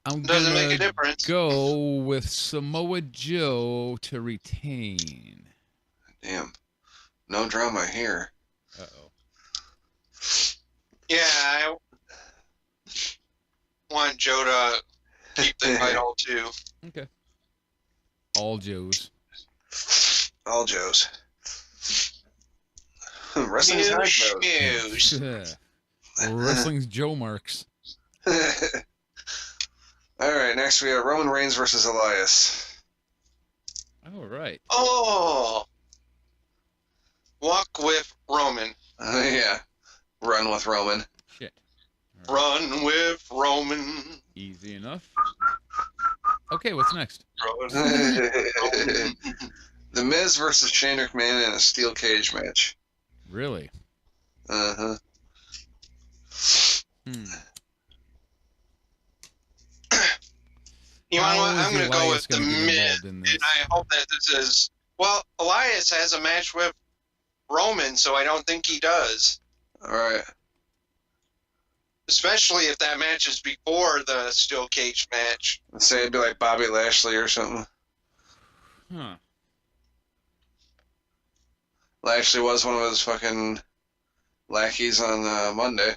I'm Doesn't make a gonna difference. go with Samoa Joe to retain. Damn. No drama here. Uh-oh. Yeah, I want Joe to keep the title too. Okay. All Joes. All Joes. Wrestling's hard Joes. Wrestling's Joe Marks. All right, next we have Roman Reigns versus Elias. All right. Oh, walk with Roman. Yeah, run with Roman. Shit. Run with Roman. Easy enough. Okay, what's next? The Miz versus Shane McMahon in a steel cage match. Really? Uh-huh. You know what? How I'm is going to go Elias with the gonna get Miz, involved in and this? I hope that this is... Well, Elias has a match with Roman, so I don't think he does. All right. Especially if that match is before the steel cage match. Let's say it'd be like Bobby Lashley or something. Huh. Lashley was one of his fucking lackeys on Monday.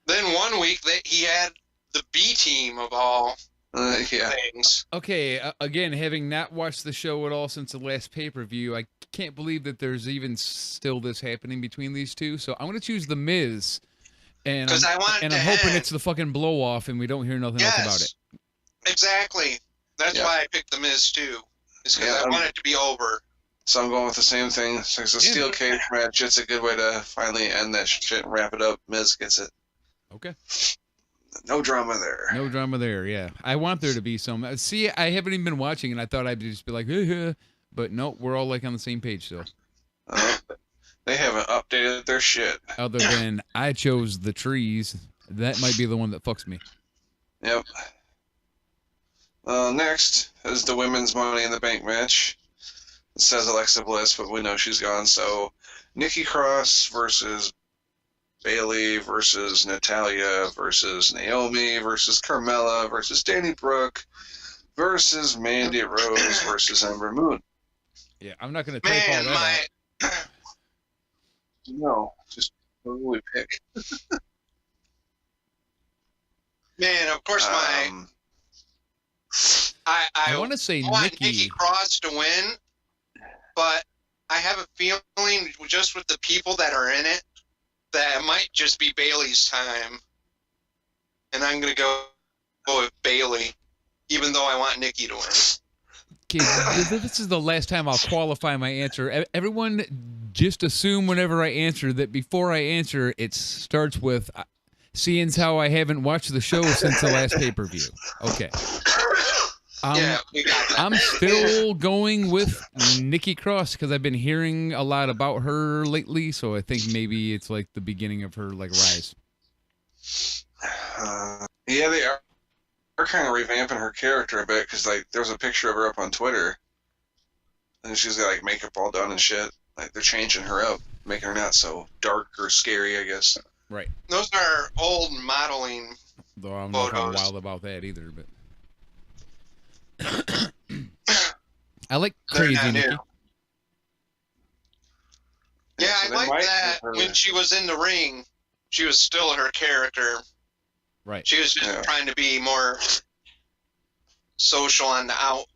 Then one week that he had the B team of all Yeah. things. Okay, again, having not watched the show at all since the last pay-per-view, I can't believe that there's even still this happening between these two. So I'm going to choose The Miz. And I'm hoping it's the fucking blow-off and we don't hear nothing else about it. Exactly. That's why I picked the Miz too. Is because I want it to be over. So I'm going with the same thing. It's a steel cage match. It's a good way to finally end that shit and wrap it up. Miz gets it. Okay. No drama there. No drama there, yeah. I want there to be some. See, I haven't even been watching, and I thought I'd just be like, but no, we're all like on the same page still. They haven't updated their shit. Other than I chose the trees. That might be the one that fucks me. Yep. Next is the women's Money in the Bank match. It says Alexa Bliss, but we know she's gone. So Nikki Cross versus Bayley versus Natalya versus Naomi versus Carmella versus Danny Brooke versus Mandy Rose versus Ember Moon. Yeah, I'm not going to type all that out. No, just who we pick. Man, of course I want to say want Nikki. Nikki Cross to win, but I have a feeling just with the people that are in it that it might just be Bayley's time. And I'm going to go with Bayley. even though I want Nikki to win. Okay, this is the last time I'll qualify my answer. Everyone just assume whenever I answer that before I answer, it starts with, seeing as how I haven't watched the show since the last pay-per-view. Okay. Yeah, we got that. I'm still going with Nikki Cross because I've been hearing a lot about her lately, so I think maybe it's like the beginning of her like rise. Yeah, they are kind of revamping her character a bit because like there's a picture of her up on Twitter, and she's got like makeup all done and shit. Like they're changing her up, making her not so dark or scary, I guess. Right. Those are old modeling Though I'm not photos. wild about that either, but I like They're crazy not Nikki. new. Yeah, so I they like might that have her- when she was in the ring, she was still her character. Right. She was just trying to be more social on the out.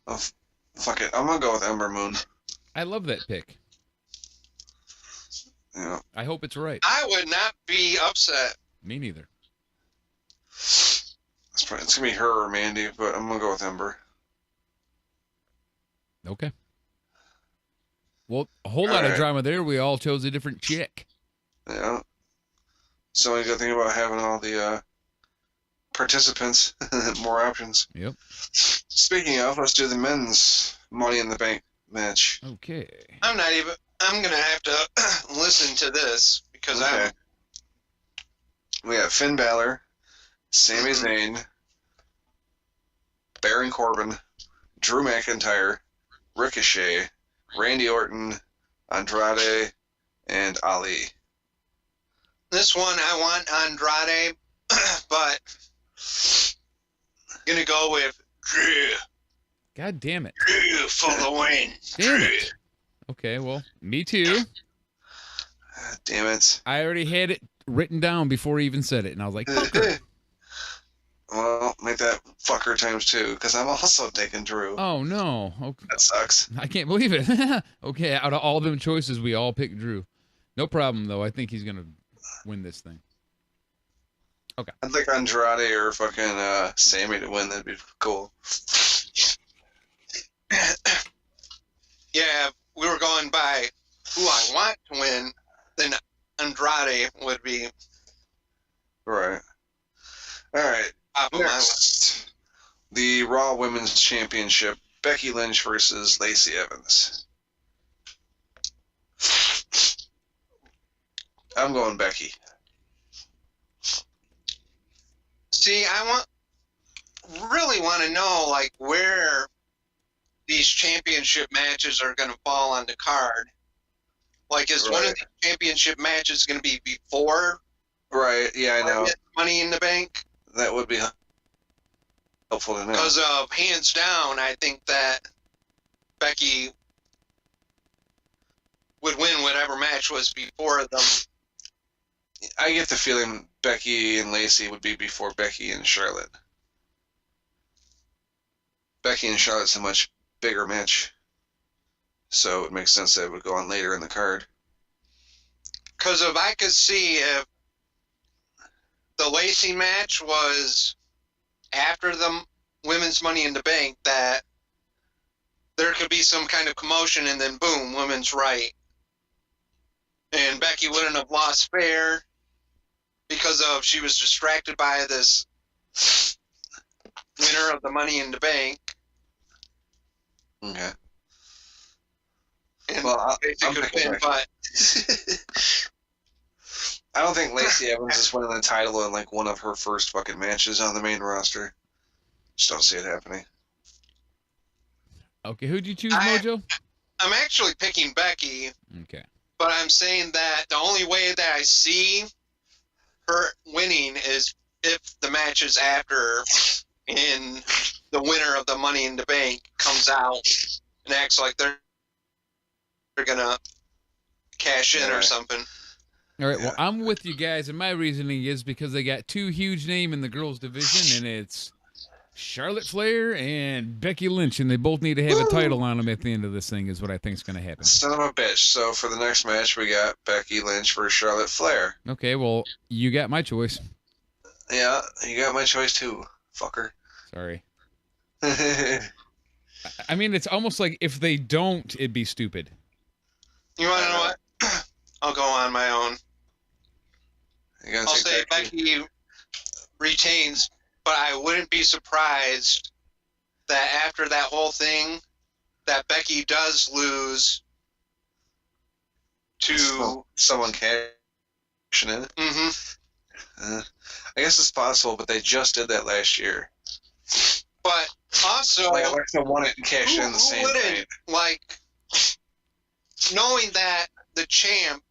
Oh, fuck it. I'm gonna go with Ember Moon. I love that pick. Yeah. I hope it's right. I would not be upset. Me neither. It's gonna be her or Mandy, but I'm gonna go with Ember. Okay. Well, a whole lot of drama there. We all chose a different chick. Yeah. So you gotta think about having all the participants, more options. Yep. Speaking of, let's do the men's Money in the Bank match. Okay. I'm gonna have to listen to this because Okay. We got Finn Balor, Sami Zayn, Baron Corbin, Drew McIntyre, Ricochet, Randy Orton, Andrade, and Ali. this one I want Andrade, but gonna go with Drew. God damn it. Drew for the win. Damn it. Okay, well, me too. Damn it. I already had it written down before he even said it, and I was like, fucker. Well, make that fucker times 2, because I'm also taking Drew. Oh, no. Okay. That sucks. I can't believe it. Okay, out of all them choices, we all picked Drew. No problem, though. I think he's going to win this thing. Okay. I'd like Andrade or fucking Sammy to win. That'd be cool. Yeah, if we were going by who I want to win, then Andrade would be Right. All right. top of my list. Next, the Raw Women's Championship, Becky Lynch versus Lacey Evans. I'm going Becky. See, I really want to know like where these championship matches are going to fall on the card. Like, is one of the championship matches going to be before? Right. Yeah, I know. Money in the Bank. That would be helpful to know. Because of hands down, I think that Becky would win whatever match was before them. I get the feeling Becky and Lacey would be before Becky and Charlotte. Becky and Charlotte's a much bigger match, so it makes sense that it would go on later in the card. Because if I could see if the Lacey match was after the women's Money in the Bank, that there could be some kind of commotion and then boom, women's right. And Becky wouldn't have lost fair because of she was distracted by this winner of the Money in the Bank. Okay. And well, Lacey could win, but I don't think Lacey Evans is winning the title in like one of her first fucking matches on the main roster. Just don't see it happening. Okay, who'd you choose, Mojo? I'm actually picking Becky. Okay. But I'm saying that the only way that I see her winning is if the match is after and the winner of the Money in the Bank comes out and acts like they're going to cash in or something. All right, well, I'm with you guys, and my reasoning is because they got two huge names in the girls' division, and it's Charlotte Flair and Becky Lynch, and they both need to have a title on them at the end of this thing is what I think is going to happen. Son of a bitch. So for the next match, we got Becky Lynch versus Charlotte Flair. Okay, well, you got my choice. Yeah, you got my choice too, fucker. Sorry. I mean, it's almost like if they don't, it'd be stupid. You want to know what? I'll go on my own. I'll say Becky retains, but I wouldn't be surprised that after that whole thing, that Becky does lose to someone cashing in it. Mm-hmm. I guess it's possible, but they just did that last year. But also, like Alexa won it and cashed in the same night. Like, knowing that the champ,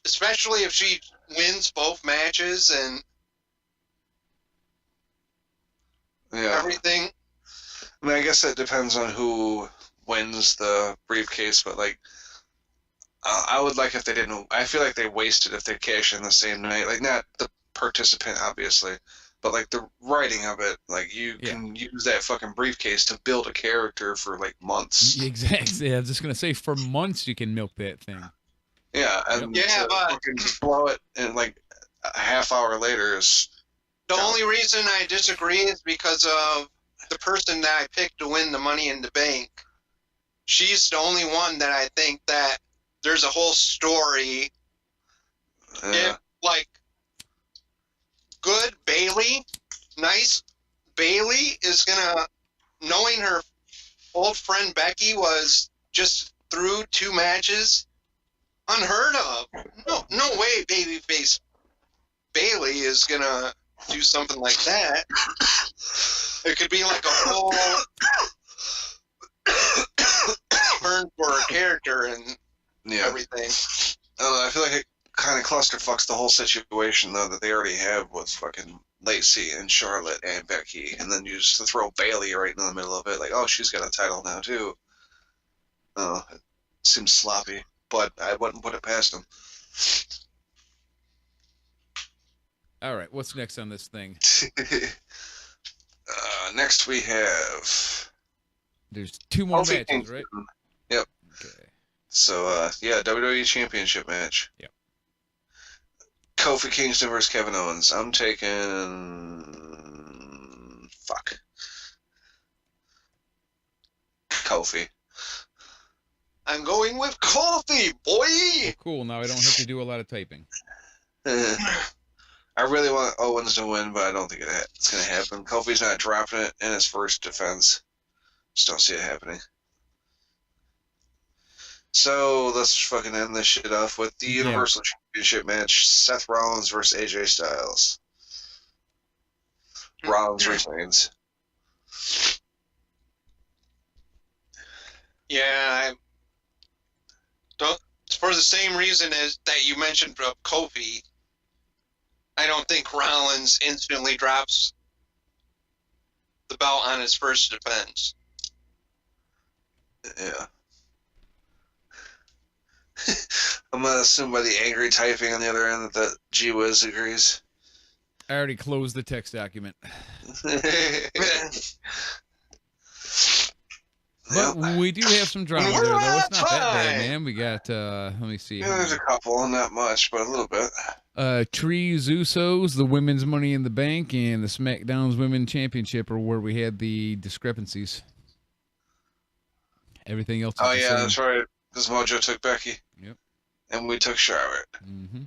especially if she wins both matches and everything. I mean, I guess it depends on who wins the briefcase, but like, I would like if they didn't. I feel like they wasted if they cash in the same night. Like, not the participant, obviously, but like the writing of it. Like, you can use that fucking briefcase to build a character for like months. Exactly. I was just gonna say, for months you can milk that thing. Yeah, and but fucking blow it and like a half hour later is. The only reason I disagree is because of the person that I picked to win the Money in the Bank. She's the only one that I think that there's a whole story. If, like, good Bailey, nice Bailey is gonna, knowing her old friend Becky was just through 2 matches, unheard of. No way babyface Bailey is gonna do something like that. It could be like a whole turn for a character and everything. I don't know, I feel like it kind of clusterfucks the whole situation, though, that they already have with fucking Lacey and Charlotte and Becky, and then you just throw Bailey right in the middle of it, like, oh, she's got a title now, too. Oh, it seems sloppy, but I wouldn't put it past them. All right, what's next on this thing? Next we have... There's 2 more Kofi matches, Kingston. right? Yep. Okay. So, yeah, WWE Championship match. Yep. Kofi Kingston versus Kevin Owens. I'm taking... Fuck. Kofi. I'm going with Kofi, boy! Well, cool, now I don't have to do a lot of typing. I really want Owens to win, but I don't think it's going to happen. Kofi's not dropping it in his first defense. Just don't see it happening. So let's fucking end this shit off with the Universal Championship match: Seth Rollins versus AJ Styles. Rollins retains. Yeah, I don't. For the same reason as that you mentioned for Kofi, I don't think Rollins instantly drops the belt on his first defense. Yeah. I'm gonna assume by the angry typing on the other end that Whiz agrees. I already closed the text document. But we do have some drama there, though. It's not that bad, man. We got, let me see. Yeah, there's a couple, not much, but a little bit. Cheez Usos, the Women's Money in the Bank, and the SmackDown's Women's Championship are where we had the discrepancies. Everything else is Oh, the yeah, same. that's right. Because Mojo took Becky. Yep. And we took Charlotte. Mm-hmm.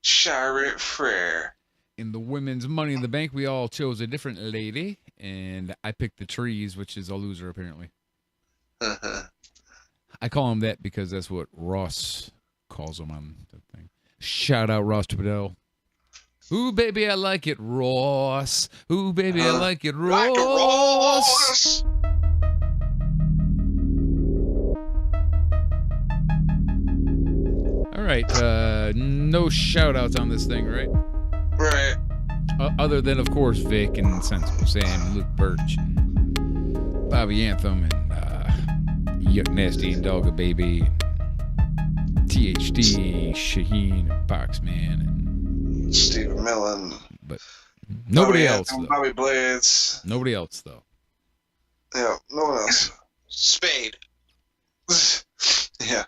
Charlotte Flair. In the Women's Money in the Bank, we all chose a different lady, and I picked the Cheez, which is a loser, apparently. I call him that because that's what Ross calls him on the thing. Shout out Ross Trudell. Ooh, baby, I like it, Ross. Ooh, baby, I like it, Ross. All right, no shout-outs on this thing, right? Right. Other than, of course, Vic and Sensible Sam, Luke Birch, and Bobby Anthem, and Yuck Nasty and Dogga Baby, and THD, Shaheen, and Boxman, and Stephen Millen. But nobody Bobby else, Anthem, though. Bobby Blades. Nobody else, though. Yeah, no one else. Spade. Yeah.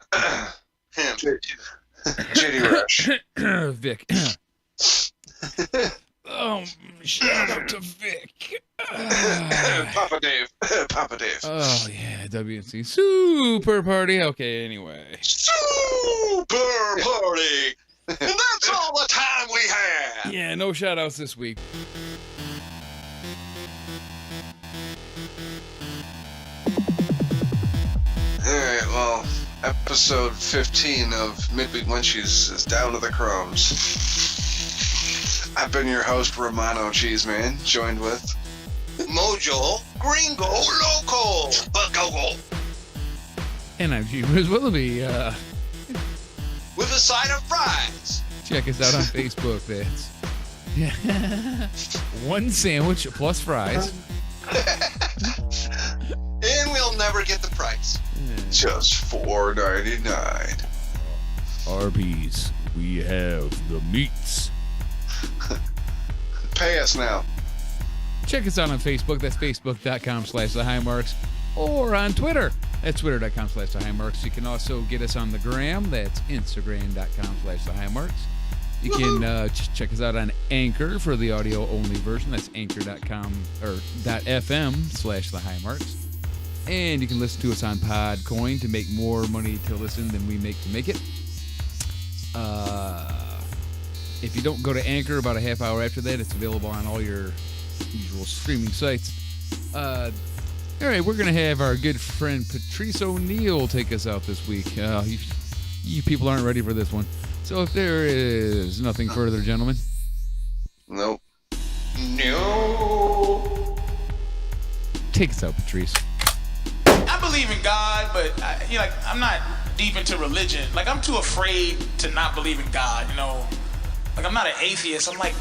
Him. JD Rush. Vic. Shout out to Vic. Papa Dave. Papa Dave. Oh, yeah, WNC Super Party. Okay, anyway. Super Party! And that's all the time we have! Yeah, no shout outs this week. Alright, well, episode 15 of Midweek Munchies is down to the crumbs. I've been your host, Romano Cheeseman, joined with Mojo, Gringo, Loco, Bucko, And I'm Whiz Willoughby. with a side of fries. Check us out on Facebook. That's one sandwich plus fries. And we'll never get the price. just $4.99. Arby's, we have the meats. Pay us now. Check us out on Facebook. That's facebook.com/thehighmarks. Or on Twitter. That's twitter.com/thehighmarks. You can also get us on the gram. That's instagram.com/thehighmarks. You can check us out on Anchor for the audio-only version. That's anchor.com or .fm/thehighmarks. And you can listen to us on Podcoin to make more money to listen than we make to make it. If you don't go to Anchor about a half hour after that, it's available on all your usual streaming sites. All right, we're going to have our good friend Patrice O'Neill take us out this week. You people aren't ready for this one. So if there is nothing further, gentlemen. Nope. No. Take us out, Patrice. I believe in God, but I'm not deep into religion. Like, I'm too afraid to not believe in God, you know. Like, I'm not an atheist. I'm like,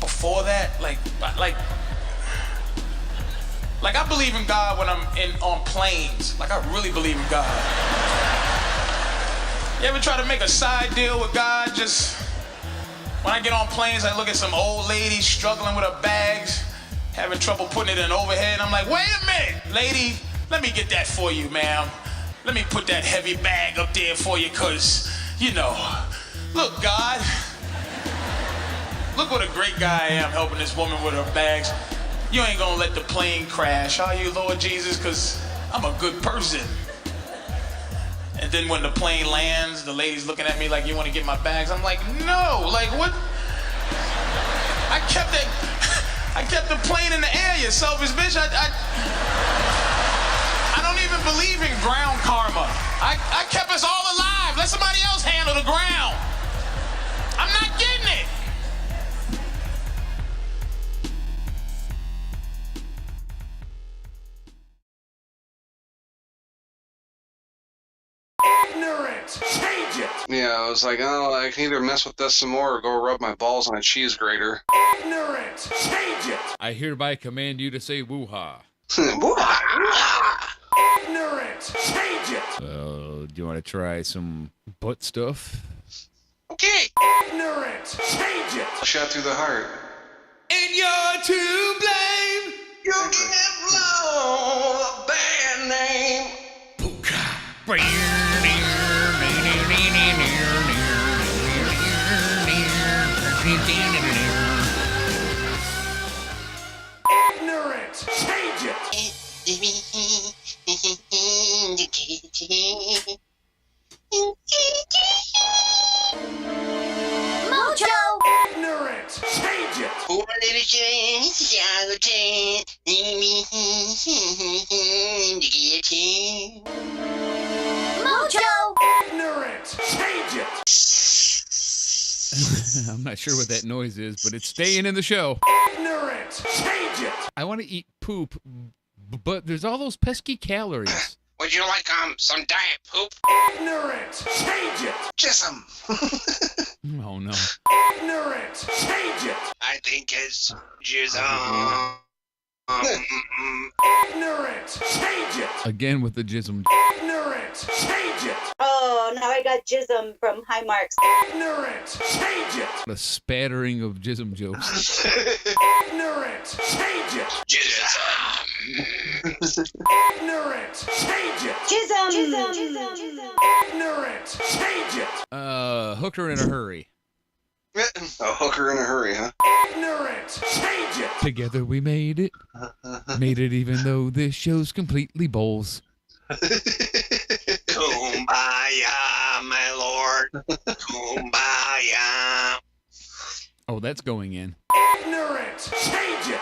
before that, like I believe in God when I'm on planes. Like, I really believe in God. You ever try to make a side deal with God? Just when I get on planes, I look at some old lady struggling with her bags, having trouble putting it in overhead. I'm like, wait a minute, lady, let me get that for you, ma'am. Let me put that heavy bag up there for you, cause, look, God, look what a great guy I am helping this woman with her bags. You ain't gonna let the plane crash, are you, Lord Jesus? Cause I'm a good person. And then when the plane lands, the lady's looking at me like, you wanna get my bags? I'm like, no, like what? I kept the plane in the air, you selfish bitch. I don't even believe in ground karma. I kept us all alive. Let somebody else handle the ground. I'm not getting it. Ignorant! Change it! Yeah, I was like, oh, I can either mess with this some more or go rub my balls on a cheese grater. Ignorant! Change it! I hereby command you to say woo-ha. Woo-ha! Ignorant! Change it! Do you want to try some butt stuff? Okay. Ignorant! Change it! Shot through the heart. And you're to blame! You give love a bad name. Ignorant! Change it! Mojo! Ignorant! Change it! Mojo! Ignorant! Change it! I'm not sure what that noise is, but it's staying in the show. Ignorant! Change it! I want to eat poop, but there's all those pesky calories. Would you like some diet poop? Ignorant! Change it! Jism! Oh no. Ignorant! Change it! I think it's jism. Ignorant! Change it! Again with the jism. Ignorant! Change it! Oh, now I got jism from High Marks. Ignorant! Change it! A spattering of jism jokes. Ignorant! Change it! Jism. Ignorant! Change it! Jism! Ignorant! Change it! Hooked her in a hurry. A hooker in a hurry, huh? Ignorant. Change it. Together we made it. Made it even though this show's completely bowls. Kumbaya, my lord. Kumbaya. Oh, that's going in. Ignorant. Change it.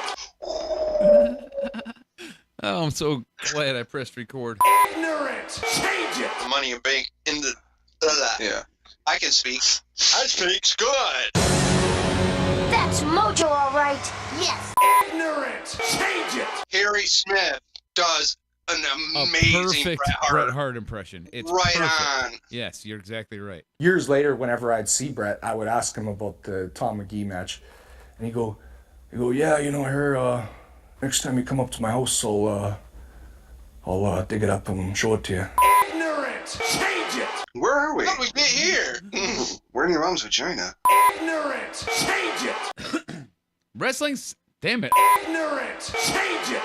Oh, I'm so glad I pressed record. Ignorant. Change it. Money in bank in the. Yeah. I can speak. I speaks good. That's Mojo, all right. Yes. Ignorant. Change it. Harry Smith does an A amazing perfect Bret Hart impression. It's right perfect. on. Yes, you're exactly right. Years later, whenever I'd see Bret, I would ask him about the Tom McGee match, and he'd go, yeah, you know, here, next time you come up to my house, I'll dig it up and show it to you. Ignorant. Change it. Where are we? How did we get here? We're in your mom's vagina. Ignorant. Change it. Wrestling's. Damn it. Ignorant. Change it.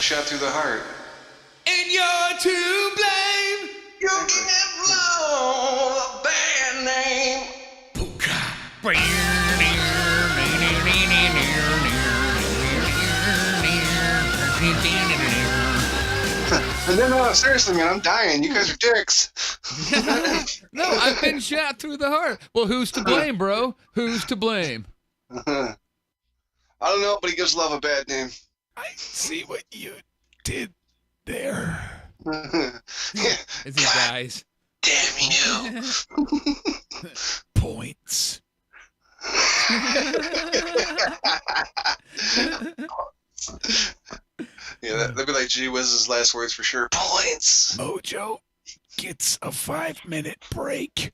Shot through the heart. And you're to blame. You give love a bad name. No, seriously, man, I'm dying. You guys are dicks. No, I've been shot through the heart. Well, who's to blame, bro? Who's to blame? I don't know, but he gives love a bad name. I see what you did there. As he dies. Damn you. Points. Yeah, that'd be like G Wiz's last words for sure. Points. Mojo gets a 5-minute break.